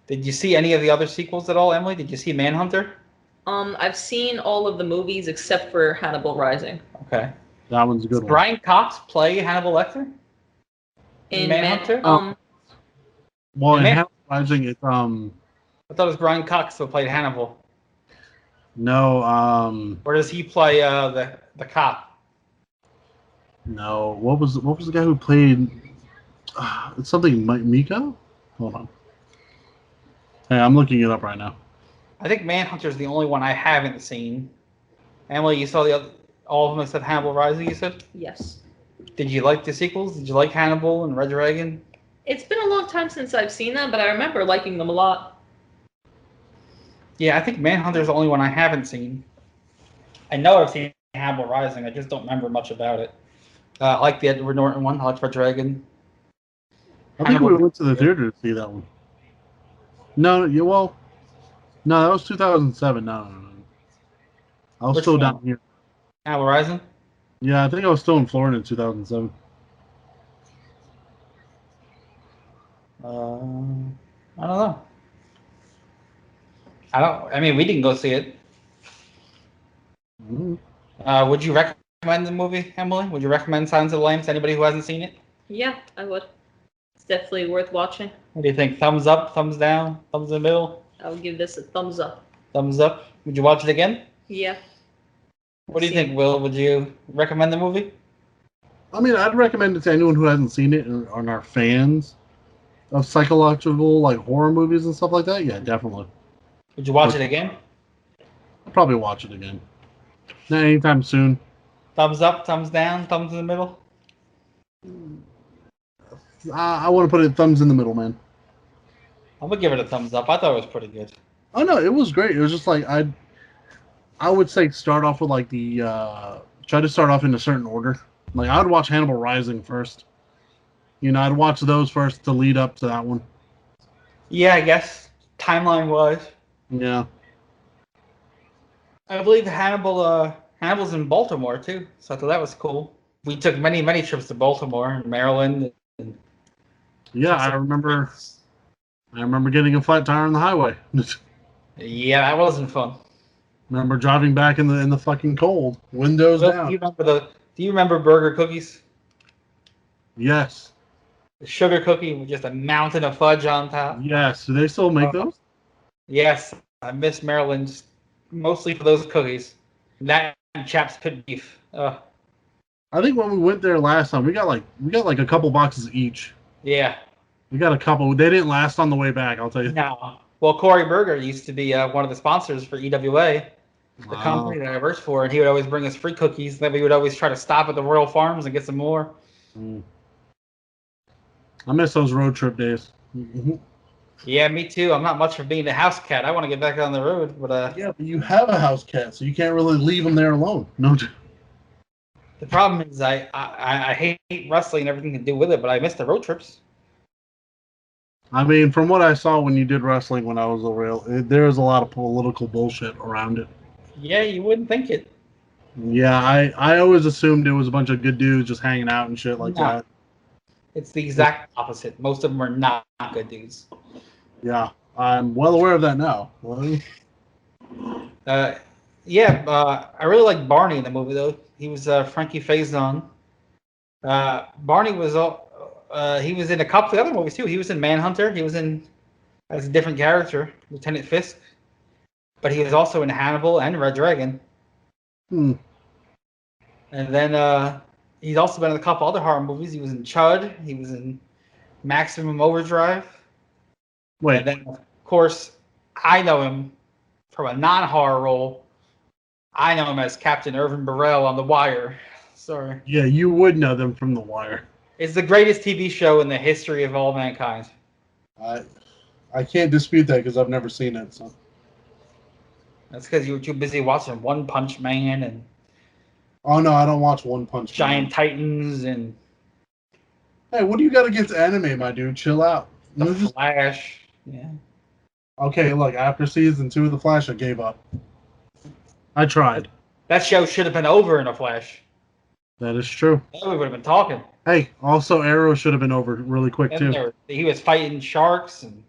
Did you see any of the other sequels at all, Emily? Did you see Manhunter? I've seen all of the movies except for Hannibal Rising. Okay. That one's a good Does one. Brian Cox play Hannibal Lecter? In Manhunter? Well, in Hannibal Rising, it's I thought it was Brian Cox who played Hannibal. No, Or does he play the cop? No. What was the guy who played? It's something Miko. Hold on. Hey, I'm looking it up right now. I think Manhunter's the only one I haven't seen. Emily, you saw all of them except Hannibal Rising, you said? Yes. Did you like the sequels? Did you like Hannibal and Red Dragon? It's been a long time since I've seen them, but I remember liking them a lot. Yeah, I think Manhunter's the only one I haven't seen. I know I've seen Hannibal Rising, I just don't remember much about it. I like the Edward Norton one, I like Red Dragon. I think we went to the theater to see that one. No, that was 2007. No. I was still down here. Hannibal Rising? Yeah, I think I was still in Florida in 2007. I don't know. I mean, we didn't go see it. Mm-hmm. Would you recommend the movie, Emily? Would you recommend Silence of the Lambs to anybody who hasn't seen it? Yeah, I would. It's definitely worth watching. What do you think? Thumbs up, thumbs down, thumbs in the middle? I would give this a thumbs up. Thumbs up. Would you watch it again? Yeah. What do you think, Will? Would you recommend the movie? I mean, I'd recommend it to anyone who hasn't seen it and are fans of psychological, like, horror movies and stuff like that. Yeah, definitely. Would you watch it again? I'll probably watch it again. Not anytime soon. Thumbs up, thumbs down, thumbs in the middle? I want to put it thumbs in the middle, man. I'm going to give it a thumbs up. I thought it was pretty good. Oh, no, it was great. It was just like, I would say start off with, like, try to start off in a certain order. Like, I would watch Hannibal Rising first. You know, I'd watch those first to lead up to that one. Yeah, I guess. Timeline-wise. Yeah. I believe Hannibal's in Baltimore, too. So I thought that was cool. We took many, many trips to Baltimore and Maryland. Yeah, I remember getting a flat tire on the highway. Yeah, that wasn't fun. Remember driving back in the fucking cold, windows down. Do you remember Berger Cookies? Yes. The sugar cookie with just a mountain of fudge on top. Yes. Do they still make those? Yes, I miss Maryland mostly for those cookies. That and Chaps Pit beef. I think when we went there last time, we got like a couple boxes each. Yeah. We got a couple. They didn't last on the way back, I'll tell you. No. Well, Corey Berger used to be one of the sponsors for EWA, the Wow. company that I worked for, and he would always bring us free cookies. Then we would always try to stop at the Royal Farms and get some more. I miss those road trip days. Yeah, me too. I'm not much for being a house cat. I want to get back on the road, but Yeah, but you have a house cat, so you can't really leave them there alone. No. the problem is I hate wrestling and everything to do with it, but I miss the road trips. I mean, from what I saw when you did wrestling when I was over, there was a lot of political bullshit around it. Yeah, you wouldn't think it. Yeah, I always assumed it was a bunch of good dudes just hanging out and shit like that. It's the exact opposite. Most of them are not good dudes. Yeah, I'm well aware of that now. I really like Barney in the movie though. He was Frankie Faison. Barney was he was in a couple of other movies too. He was in Manhunter. He was in as a different character, Lieutenant Fisk. But he was also in Hannibal and Red Dragon. And then he's also been in a couple other horror movies. He was in Chud. He was in Maximum Overdrive. Wait. And then, of course, I know him from a non-horror role. I know him as Captain Irvin Burrell on The Wire. Sorry. Yeah, you would know them from The Wire. It's the greatest TV show in the history of all mankind. I can't dispute that because I've never seen it. So. That's because you were too busy watching One Punch Man and Oh no, I don't watch One Punch Giant Titans and Hey, what do you got against anime, my dude? Chill out. The Flash. Yeah. Okay, look, after season 2 of The Flash, I gave up. I tried. That show should have been over in a flash. That is true. Then we would have been talking. Hey, also Arrow should have been over really quick And too. he was fighting sharks and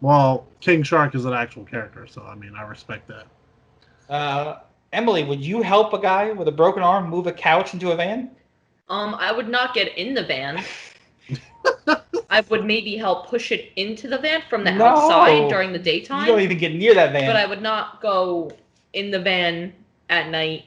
Well, King Shark is an actual character, so I mean, I respect that. Emily, would you help a guy with a broken arm move a couch into a van? I would not get in the van. I would maybe help push it into the van from the outside during the daytime. You don't even get near that van. But I would not go in the van at night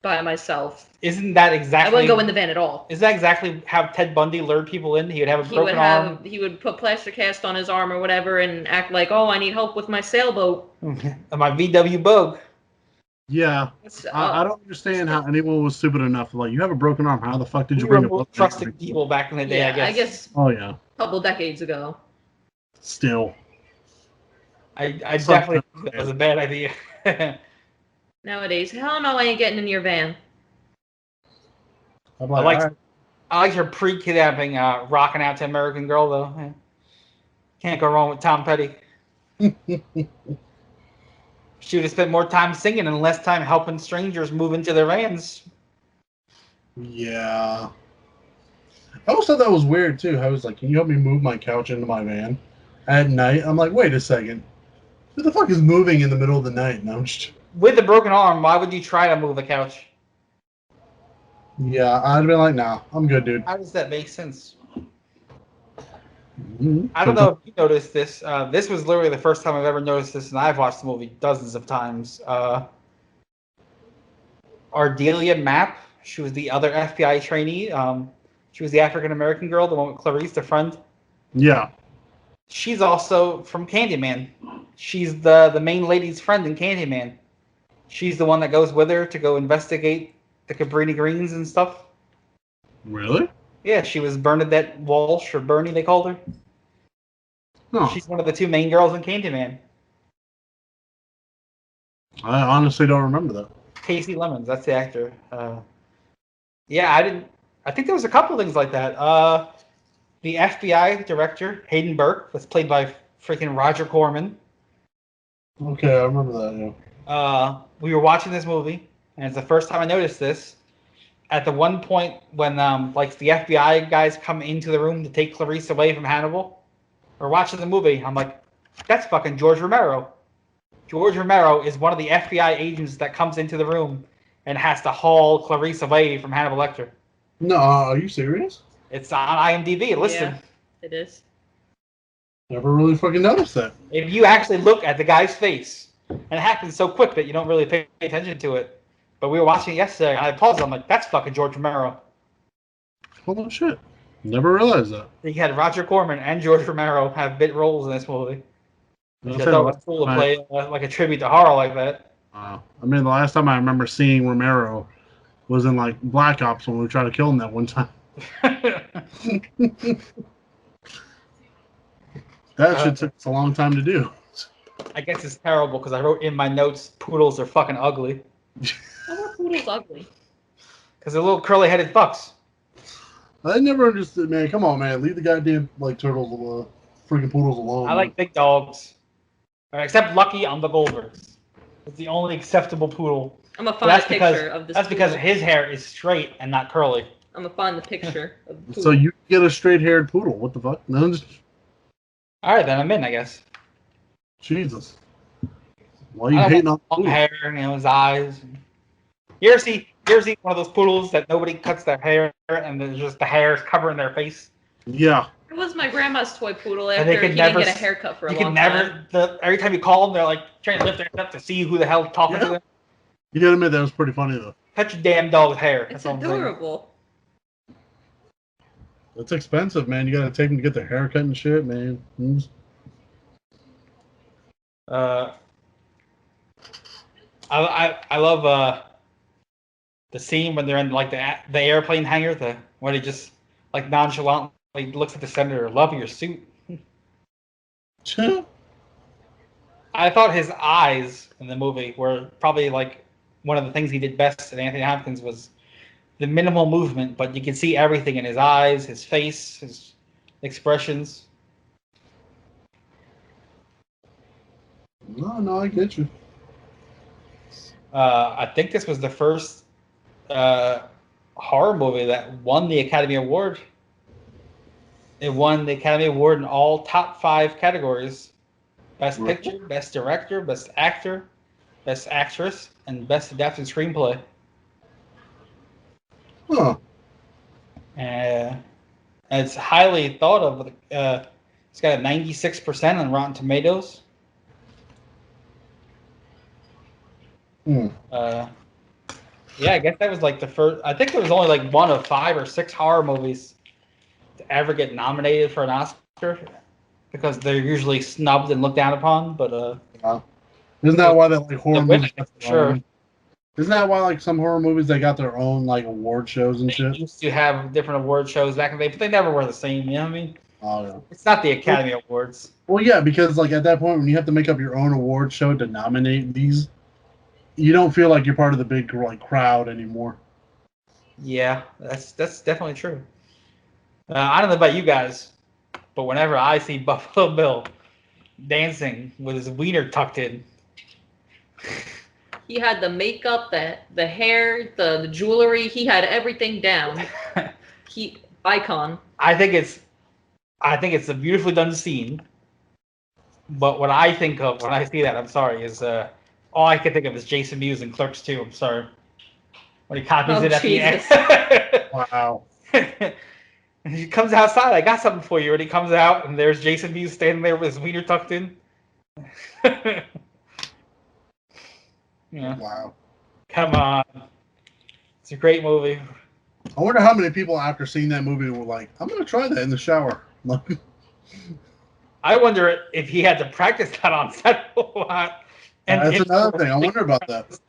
by myself. Isn't that exactly... I wouldn't go in the van at all. Is that exactly how Ted Bundy lured people in? He would have a broken arm? He would put plaster cast on his arm or whatever and act like, oh, I need help with my sailboat. My VW Bug. Yeah. I don't understand how anyone was stupid enough. Like, you have a broken arm. How the fuck did you bring a book? Trusted people back in the day, yeah, I guess. Oh, yeah. A couple decades ago. Still. I definitely think that was a bad idea. Nowadays, hell no, I ain't getting in your van. I'm like, I like her pre-kidnapping rocking out to American Girl, though. Yeah. Can't go wrong with Tom Petty. She would have spent more time singing and less time helping strangers move into their vans. Yeah. I always thought that was weird, too. I was like, can you help me move my couch into my van at night? I'm like, wait a second. Who the fuck is moving in the middle of the night? And I'm just... With a broken arm, why would you try to move a couch? Yeah, I'd be like, nah, I'm good, dude. How does that make sense? Mm-hmm. I don't know if you noticed this. This was literally the first time I've ever noticed this, and I've watched the movie dozens of times. Ardelia Mapp, she was the other FBI trainee. She was the African-American girl, the one with Clarice, the friend. Yeah. She's also from Candyman. She's the main lady's friend in Candyman. She's the one that goes with her to go investigate the Cabrini Greens and stuff. Really? Yeah, she was Bernadette Walsh, or Bernie, they called her. Huh. She's one of the two main girls in Candyman. I honestly don't remember that. Casey Lemons, that's the actor. I think there was a couple of things like that. The FBI director, Hayden Burke, was played by freaking Roger Corman. Okay, I remember that, yeah. We were watching this movie, and it's the first time I noticed this. At the one point when like the FBI guys come into the room to take Clarice away from Hannibal, we're watching the movie. I'm like, that's fucking George Romero. George Romero is one of the FBI agents that comes into the room and has to haul Clarice away from Hannibal Lecter. No, are you serious? It's on IMDb. Listen. Yeah, it is. Never really fucking noticed that. If you actually look at the guy's face, and it happens so quick that you don't really pay attention to it. But we were watching it yesterday, and I paused. I'm like, that's fucking George Romero. Holy shit. Never realized that. He had Roger Corman and George Romero have bit roles in this movie. Which I thought was cool to play like a tribute to horror like that. I mean, the last time I remember seeing Romero was in like Black Ops when we tried to kill him that one time. That shit took us a long time to do. I guess it's terrible because I wrote in my notes, poodles are fucking ugly. How are poodles ugly? Because they're little curly-headed fucks. I never understood, man. Come on, man. Leave the goddamn like turtles, freaking poodles alone. I like big dogs. Except Lucky on the Goldbergs. It's the only acceptable poodle. I'm gonna find a picture of this. That's because his hair is straight and not curly. I'm gonna find the picture of the poodle. So you get a straight-haired poodle? What the fuck? No, just... All right, then I'm in, I guess. Jesus. Why are you hating on long hair? His eyes. You ever see one of those poodles that nobody cuts their hair and there's just the hairs covering their face? Yeah. It was my grandma's toy poodle after he didn't get a haircut for a long time. Every time you call them, they're like trying to lift their head up to see who the hell's talking to them. You gotta admit that was pretty funny though. Touch your damn dog's hair. It's adorable. It's expensive, man. You gotta take them to get their haircut and shit, man. I love the scene when they're in like the airplane hangar, when he just like nonchalantly looks at the senator. Love your suit. I thought his eyes in the movie were probably like one of the things he did best in Anthony Hopkins was the minimal movement, but you can see everything in his eyes, his face, his expressions. No, I get you. I think this was the first horror movie that won the Academy Award. It won the Academy Award in all top 5 categories. Best Picture, Best Director, Best Actor, Best Actress, and Best Adapted Screenplay. Huh. And it's highly thought of. It's got a 96% on Rotten Tomatoes. Yeah, I guess that was like the first. I think there was only like 1 of 5 or 6 horror movies to ever get nominated for an Oscar because they're usually snubbed and looked down upon. But isn't that why that like horror movies? Sure. Isn't that why like some horror movies they got their own like award shows and shit? They used to have different award shows back in the day, but they never were the same. You know what I mean? Oh yeah. It's not the Academy Awards. Well, yeah, because like at that point when you have to make up your own award show to nominate these, you don't feel like you're part of the big like crowd anymore. Yeah, that's definitely true. I don't know about you guys, but whenever I see Buffalo Bill dancing with his wiener tucked in, he had the makeup, the hair, the jewelry. He had everything down. Icon. I think it's a beautifully done scene. But what I think of when I see that, I'm sorry, is all I can think of is Jason Mewes in Clerks 2. I'm sorry. When he copies it at Jesus. the end. Wow. And he comes outside, I got something for you. And he comes out, and there's Jason Mewes standing there with his wiener tucked in. Yeah. Wow. Come on. It's a great movie. I wonder how many people after seeing that movie were like, I'm going to try that in the shower. I wonder if he had to practice that on set a lot. And that's another thing. I wonder about that.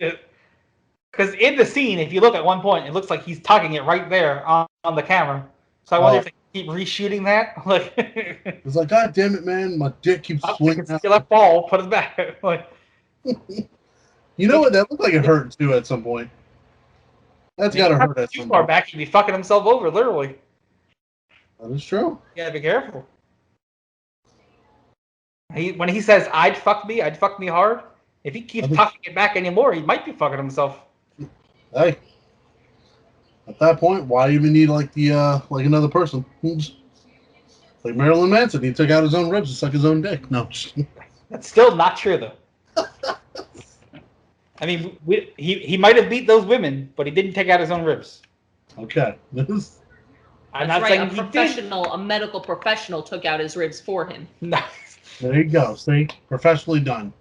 Because in the scene, if you look at one point, it looks like he's tugging it right there on the camera. So I wonder if they keep reshooting that. Like, it's like, God damn it, man. My dick keeps swinging. Steal that ball, put it back. Like, you know what? That looked like it hurt, too, at some point. That's got to hurt at some point. Too far back, he'd be fucking himself over, literally. That is true. You gotta be careful. When he says, I'd fuck me hard, if he keeps tucking it back anymore, he might be fucking himself. Hey. At that point, why even need like another person? Like Marilyn Manson, he took out his own ribs to suck his own dick. No. That's still not true, though. I mean, he might have beat those women, but he didn't take out his own ribs. Okay. I'm not saying a medical professional took out his ribs for him. No. There you go. See? Professionally done.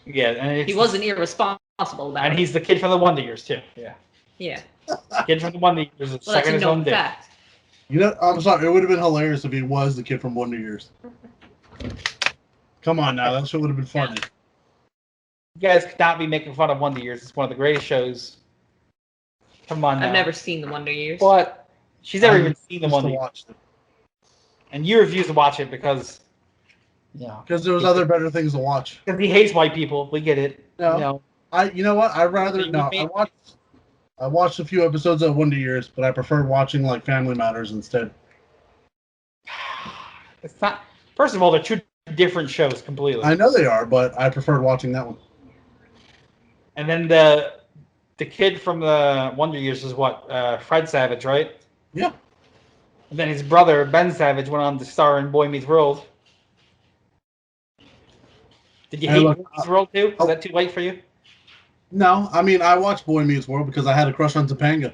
Yeah, and he wasn't irresponsible about it. And he's the kid from the Wonder Years, too. Yeah. Yeah. Kid from the Wonder Years is sucking his own dick. Fact. You know, I'm sorry. It would have been hilarious if he was the kid from Wonder Years. Come on now, that show would have been funny. You guys could not be making fun of Wonder Years. It's one of the greatest shows. Come on now. I've never seen the Wonder Years. But she's never even seen the Wonder Years. Watch it. And you refuse to watch it because, because there was other better things to watch. Because he hates white people. We get it. No, you know what? I'd rather I watched a few episodes of Wonder Years, but I preferred watching like Family Matters instead. It's not. First of all, they're two different shows completely. I know they are, but I preferred watching that one. And then the kid from the Wonder Years is what? Fred Savage, right? Yeah. And then his brother, Ben Savage, went on to star in Boy Meets World. Did you hate Boy Meets World too? Was that too late for you? No, I mean, I watched Boy Meets World because I had a crush on Topanga.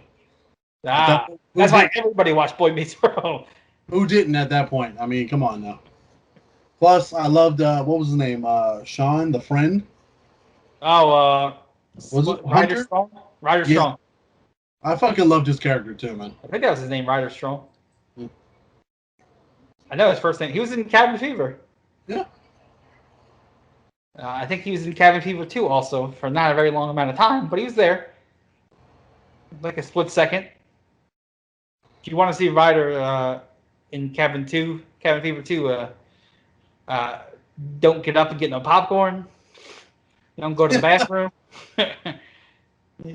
That's why everybody watched Boy Meets World. Who didn't at that point? I mean, come on now. Plus, I loved, what was his name? Sean, the friend? Oh, was it Ryder Strong? Ryder Strong. I fucking loved his character too, man. I think that was his name, Ryder Strong. I know his first name. He was in Cabin Fever. Yeah. I think he was in Cabin Fever 2 also for not a very long amount of time, but he was there. Like a split second. If you want to see Ryder in Cabin Fever 2, don't get up and get no popcorn. Don't go to the bathroom.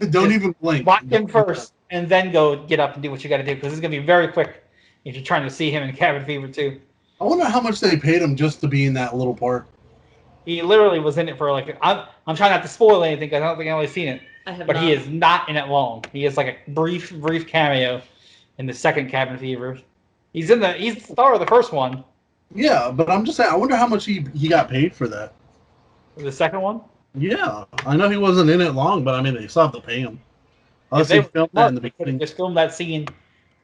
Don't even blink. Watch him first, and then go get up and do what you got to do, because it's going to be very quick if you're trying to see him in Cabin Fever 2. I wonder how much they paid him just to be in that little part. He literally was in it for like... I'm trying not to spoil anything, because I don't think I've only seen it. He is not in it long. He is like a brief cameo in the second Cabin Fever. He's the star of the first one. Yeah, but I'm just saying, I wonder how much he got paid for that. The second one? Yeah, I know he wasn't in it long, but I mean, they still have to pay him. They filmed that in the beginning. Just filmed that scene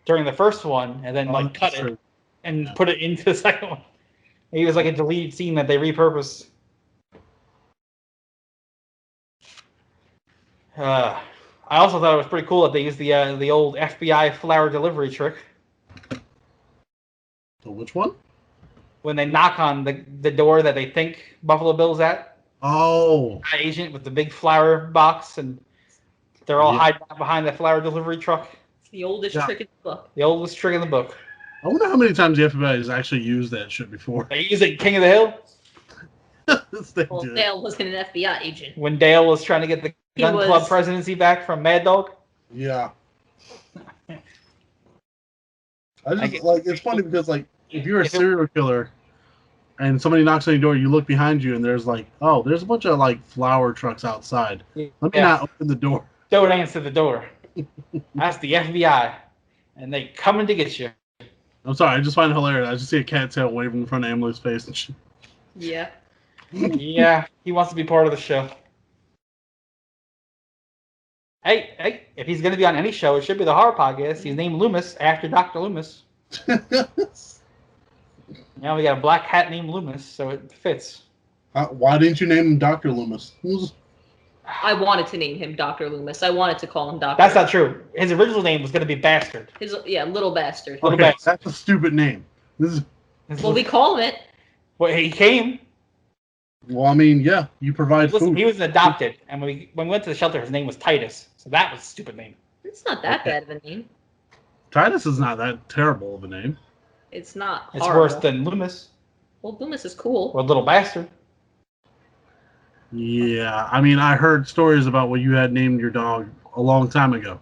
during the first one, and then cut it and put it into the second one. He was like a deleted scene that they repurposed. I also thought it was pretty cool that they used the old FBI flower delivery trick. So which one? When they knock on the door that they think Buffalo Bill's at. Oh. Agent with the big flower box, and they're all hiding behind the flower delivery truck. It's the oldest trick in the book. The oldest trick in the book. I wonder how many times the FBI has actually used that shit before. They used it in King of the Hill. Dale wasn't an FBI agent. When Dale was trying to get the gun club presidency back from Mad Dog. Yeah. I just it's funny because if you're a serial killer and somebody knocks on your door, you look behind you and there's there's a bunch of flower trucks outside. Let me not open the door. Don't answer the door. That's the FBI, and they coming to get you. I'm sorry, I just find it hilarious. I just see a cat tail waving in front of Emily's face and shit. Yeah. Yeah, he wants to be part of the show. Hey, if he's going to be on any show, it should be the horror podcast. He's named Loomis after Dr. Loomis. Now we got a black hat named Loomis, so it fits. Why didn't you name him Dr. Loomis? I wanted to name him Dr. Loomis. I wanted to call him Dr. That's not true. His original name was going to be Bastard. Little Bastard. Little Bastard. That's a stupid name. We call him it. Well, he came. Well, I mean, yeah, you provide food. He was adopted, and when we went to the shelter, his name was Titus, so that was a stupid name. It's not that bad of a name. Titus is not that terrible of a name. It's not It's horrible. worse than Loomis. Well, Loomis is cool. Or Little Bastard. Yeah, I mean, I heard stories about what you had named your dog a long time ago.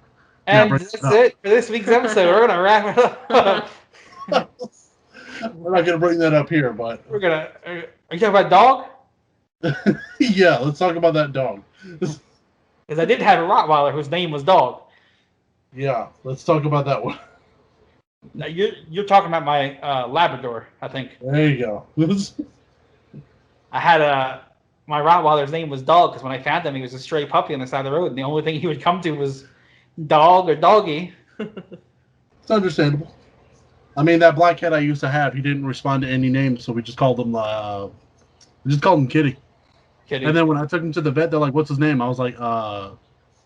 And that's it for this week's episode. We're going to wrap it up. We're not going to bring that up here, but... We're going to... Are you talking about dog? Yeah, let's talk about that dog. Because I did have a Rottweiler whose name was Dog. Yeah, let's talk about that one. Now, you're talking about my Labrador, I think. There you go. I had my Rottweiler's name was Dog because when I found him, he was a stray puppy on the side of the road, and the only thing he would come to was dog or doggy. It's understandable. I mean, that black cat I used to have, he didn't respond to any names, so we just called him Kitty. Kitty. And then when I took him to the vet, they're like, "What's his name?" I was like,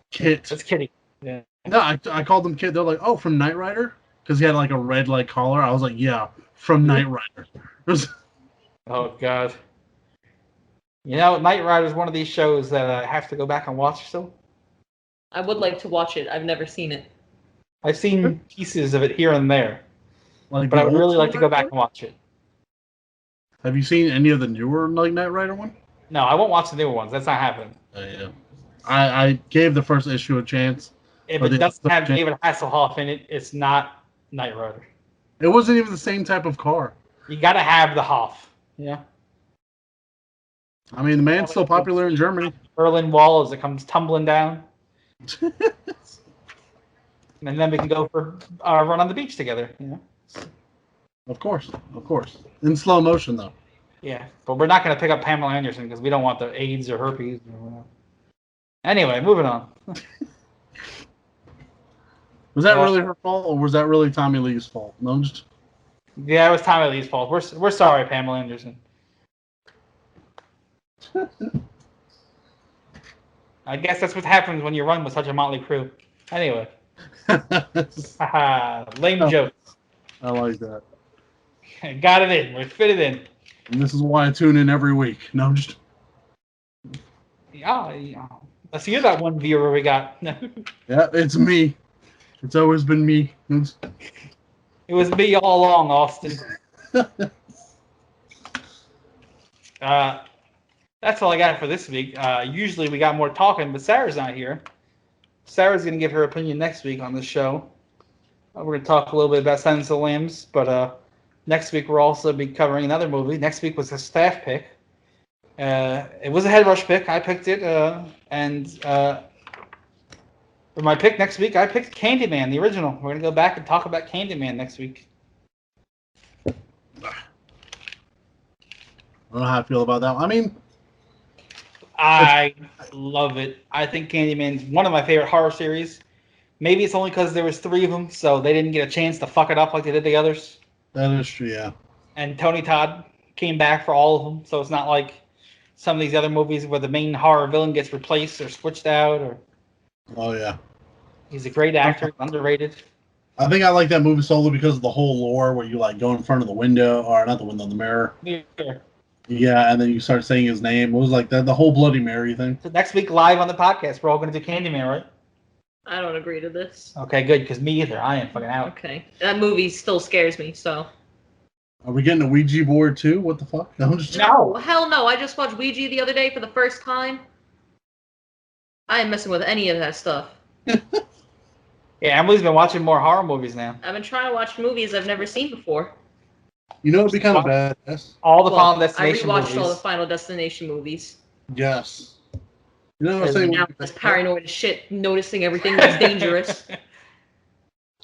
"Kit." It's Kitty. Yeah. No, I called him Kit. They're like, "Oh, from Knight Rider?" because he had like a red like collar. I was like, yeah, from Knight Rider. Oh God. You know, Knight Rider is one of these shows that I have to go back and watch still. I would like to watch it. I've never seen it. I've seen pieces of it here and there, Like but the I would old really like to school go Knight back Rider? and watch it. Have you seen any of the newer like Knight Rider one? No, I won't watch the newer ones. That's not happening. Yeah. I gave the first issue a chance. If Or it the doesn't episode have chance. David Hasselhoff in it, it's not Knight Rider. It wasn't even the same type of car. You gotta have the Hoff. Yeah. I mean, the man's still popular in Germany. Berlin Wall as it comes tumbling down. And then we can go for a run on the beach together. You know? Of course. In slow motion, though. Yeah, but we're not going to pick up Pamela Anderson because we don't want the AIDS or herpes. Anyway, moving on. Was that really her fault, or was that really Tommy Lee's fault? No, just... Yeah, it was Tommy Lee's fault. We're sorry, Pamela Anderson. I guess that's what happens when you run with such a motley crew. Anyway. Lame jokes. I like that. Got it in. We fit it in. And this is why I tune in every week. No, just... Yeah. So you're that one viewer we got. Yeah, it's me. It's always been me. It was me all along, Austin. That's all I got for this week. Usually we got more talking, but Sarah's not here. Sarah's going to give her opinion next week on this show. We're going to talk a little bit about Silence of the Lambs, but next week we'll also be covering another movie. Next week was a staff pick. It was a head rush pick. I picked it, and for my pick next week, I picked Candyman, the original. We're going to go back and talk about Candyman next week. I don't know how I feel about that one. I mean... I love it. I think Candyman's one of my favorite horror series. Maybe it's only because there was 3 of them, so they didn't get a chance to fuck it up like they did the others. That is true, yeah. And Tony Todd came back for all of them, so it's not like some of these other movies where the main horror villain gets replaced or switched out. Or Oh, yeah. he's a great actor, underrated. I think I like that movie solely because of the whole lore where you like go in front of the window, or not the window, the mirror. Yeah. Yeah, and then you start saying his name. It was like the whole Bloody Mary thing. So next week, live on the podcast, we're all going to do Candyman, right? I don't agree to this. Okay, good, because me either. I am fucking out. Okay. That movie still scares me, so. Are we getting a Ouija board too? What the fuck? No, just... No. Hell no. I just watched Ouija the other day for the first time. I ain't messing with any of that stuff. Yeah, Emily's been watching more horror movies now. I've been trying to watch movies I've never seen before. You know, it'd be kind of badass. All the Final I Destination rewatched movies. all the Final Destination movies. Yes. You know what I'm saying? Now I'm just paranoid as shit, noticing everything that's dangerous.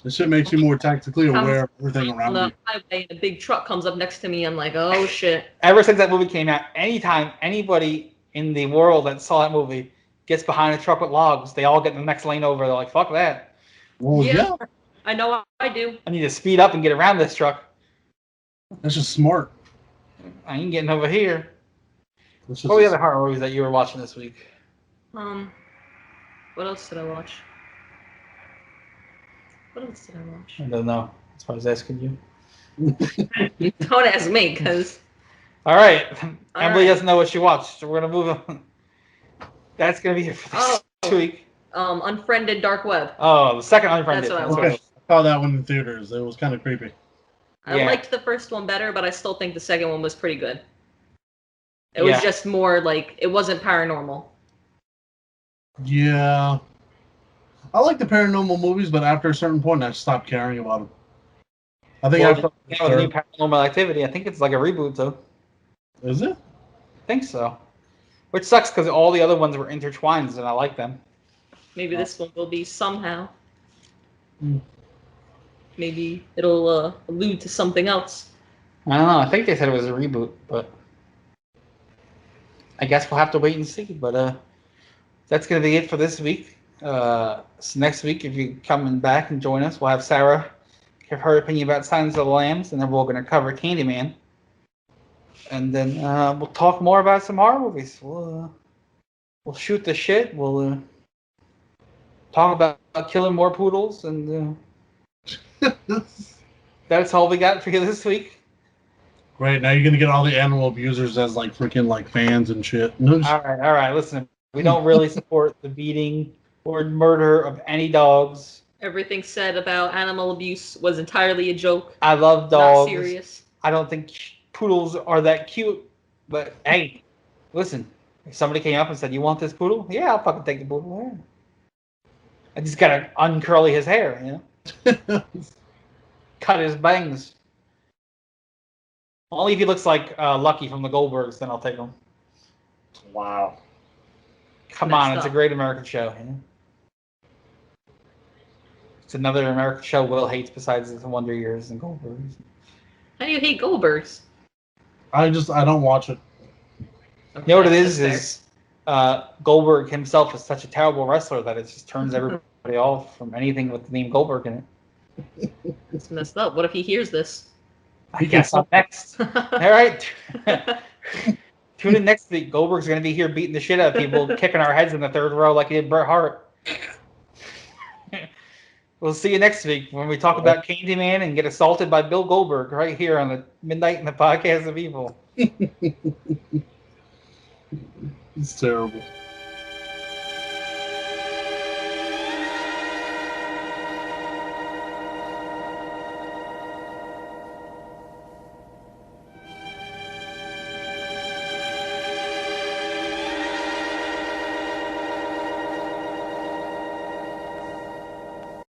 This shit makes you more tactically aware of everything On around the you. highway and a big truck comes up next to me. I'm like, oh shit. Ever since that movie came out, anytime anybody in the world that saw that movie gets behind a truck with logs, they all get in the next lane over. They're like, fuck that. Well, yeah. I know I do. I need to speed up and get around this truck. That's just smart. I ain't getting over here. That's just What were the other horror movies that you were watching this week? What else did I watch? What else did I watch? I don't know. That's why I was asking you. Don't ask me, because... All right. All Emily right. doesn't know what she watched, so we're going to move on. That's going to be it for this week. Unfriended Dark Web. Oh, the second Unfriended. That's what I That's Okay. what I saw that one in theaters. It was kind of creepy. I Yeah. liked the first one better, but I still think the second one was pretty good. It was Yeah. just more like, it wasn't paranormal. Yeah. I like the paranormal movies, but after a certain point, I stopped caring about them. I think Well, after... yeah, with the new Paranormal Activity, I think it's like a reboot, though. Is it? I think so. Which sucks because all the other ones were intertwined, and I like them. Maybe this one will be somehow. Hmm. Maybe it'll allude to something else. I don't know. I think they said it was a reboot, but I guess we'll have to wait and see. But that's going to be it for this week. So next week, if you're coming back and join us, we'll have Sarah give her opinion about Silence of the Lambs, and then we're going to cover Candyman. And then we'll talk more about some horror movies. We'll shoot the shit. We'll talk about killing more poodles and That's all we got for you this week. Great. Now you're gonna get all the animal abusers as like freaking like fans and shit. All right. Listen, we don't really support the beating or murder of any dogs. Everything said about animal abuse was entirely a joke. I love dogs. Not serious. I don't think poodles are that cute. But hey, listen, if somebody came up and said, "You want this poodle?" Yeah, I'll fucking take the poodle. Yeah. I just gotta uncurly his hair, you know. Cut his bangs. Only if he looks like Lucky from the Goldbergs, then I'll take him. Wow. Come on, it's a great American show. You know? It's another American show Will hates besides the Wonder Years and Goldbergs. How do you hate Goldbergs? I don't watch it. Okay, You know what it is Goldberg himself is such a terrible wrestler that it just turns everybody off from anything with the name Goldberg in it. It's messed up. What if he hears this? I guess I'm next. All right. Tune in next week. Goldberg's going to be here beating the shit out of people, kicking our heads in the third row like he did Bret Hart. We'll see you next week when we talk about Candyman and get assaulted by Bill Goldberg right here on the Midnight in the Podcast of Evil. It's terrible.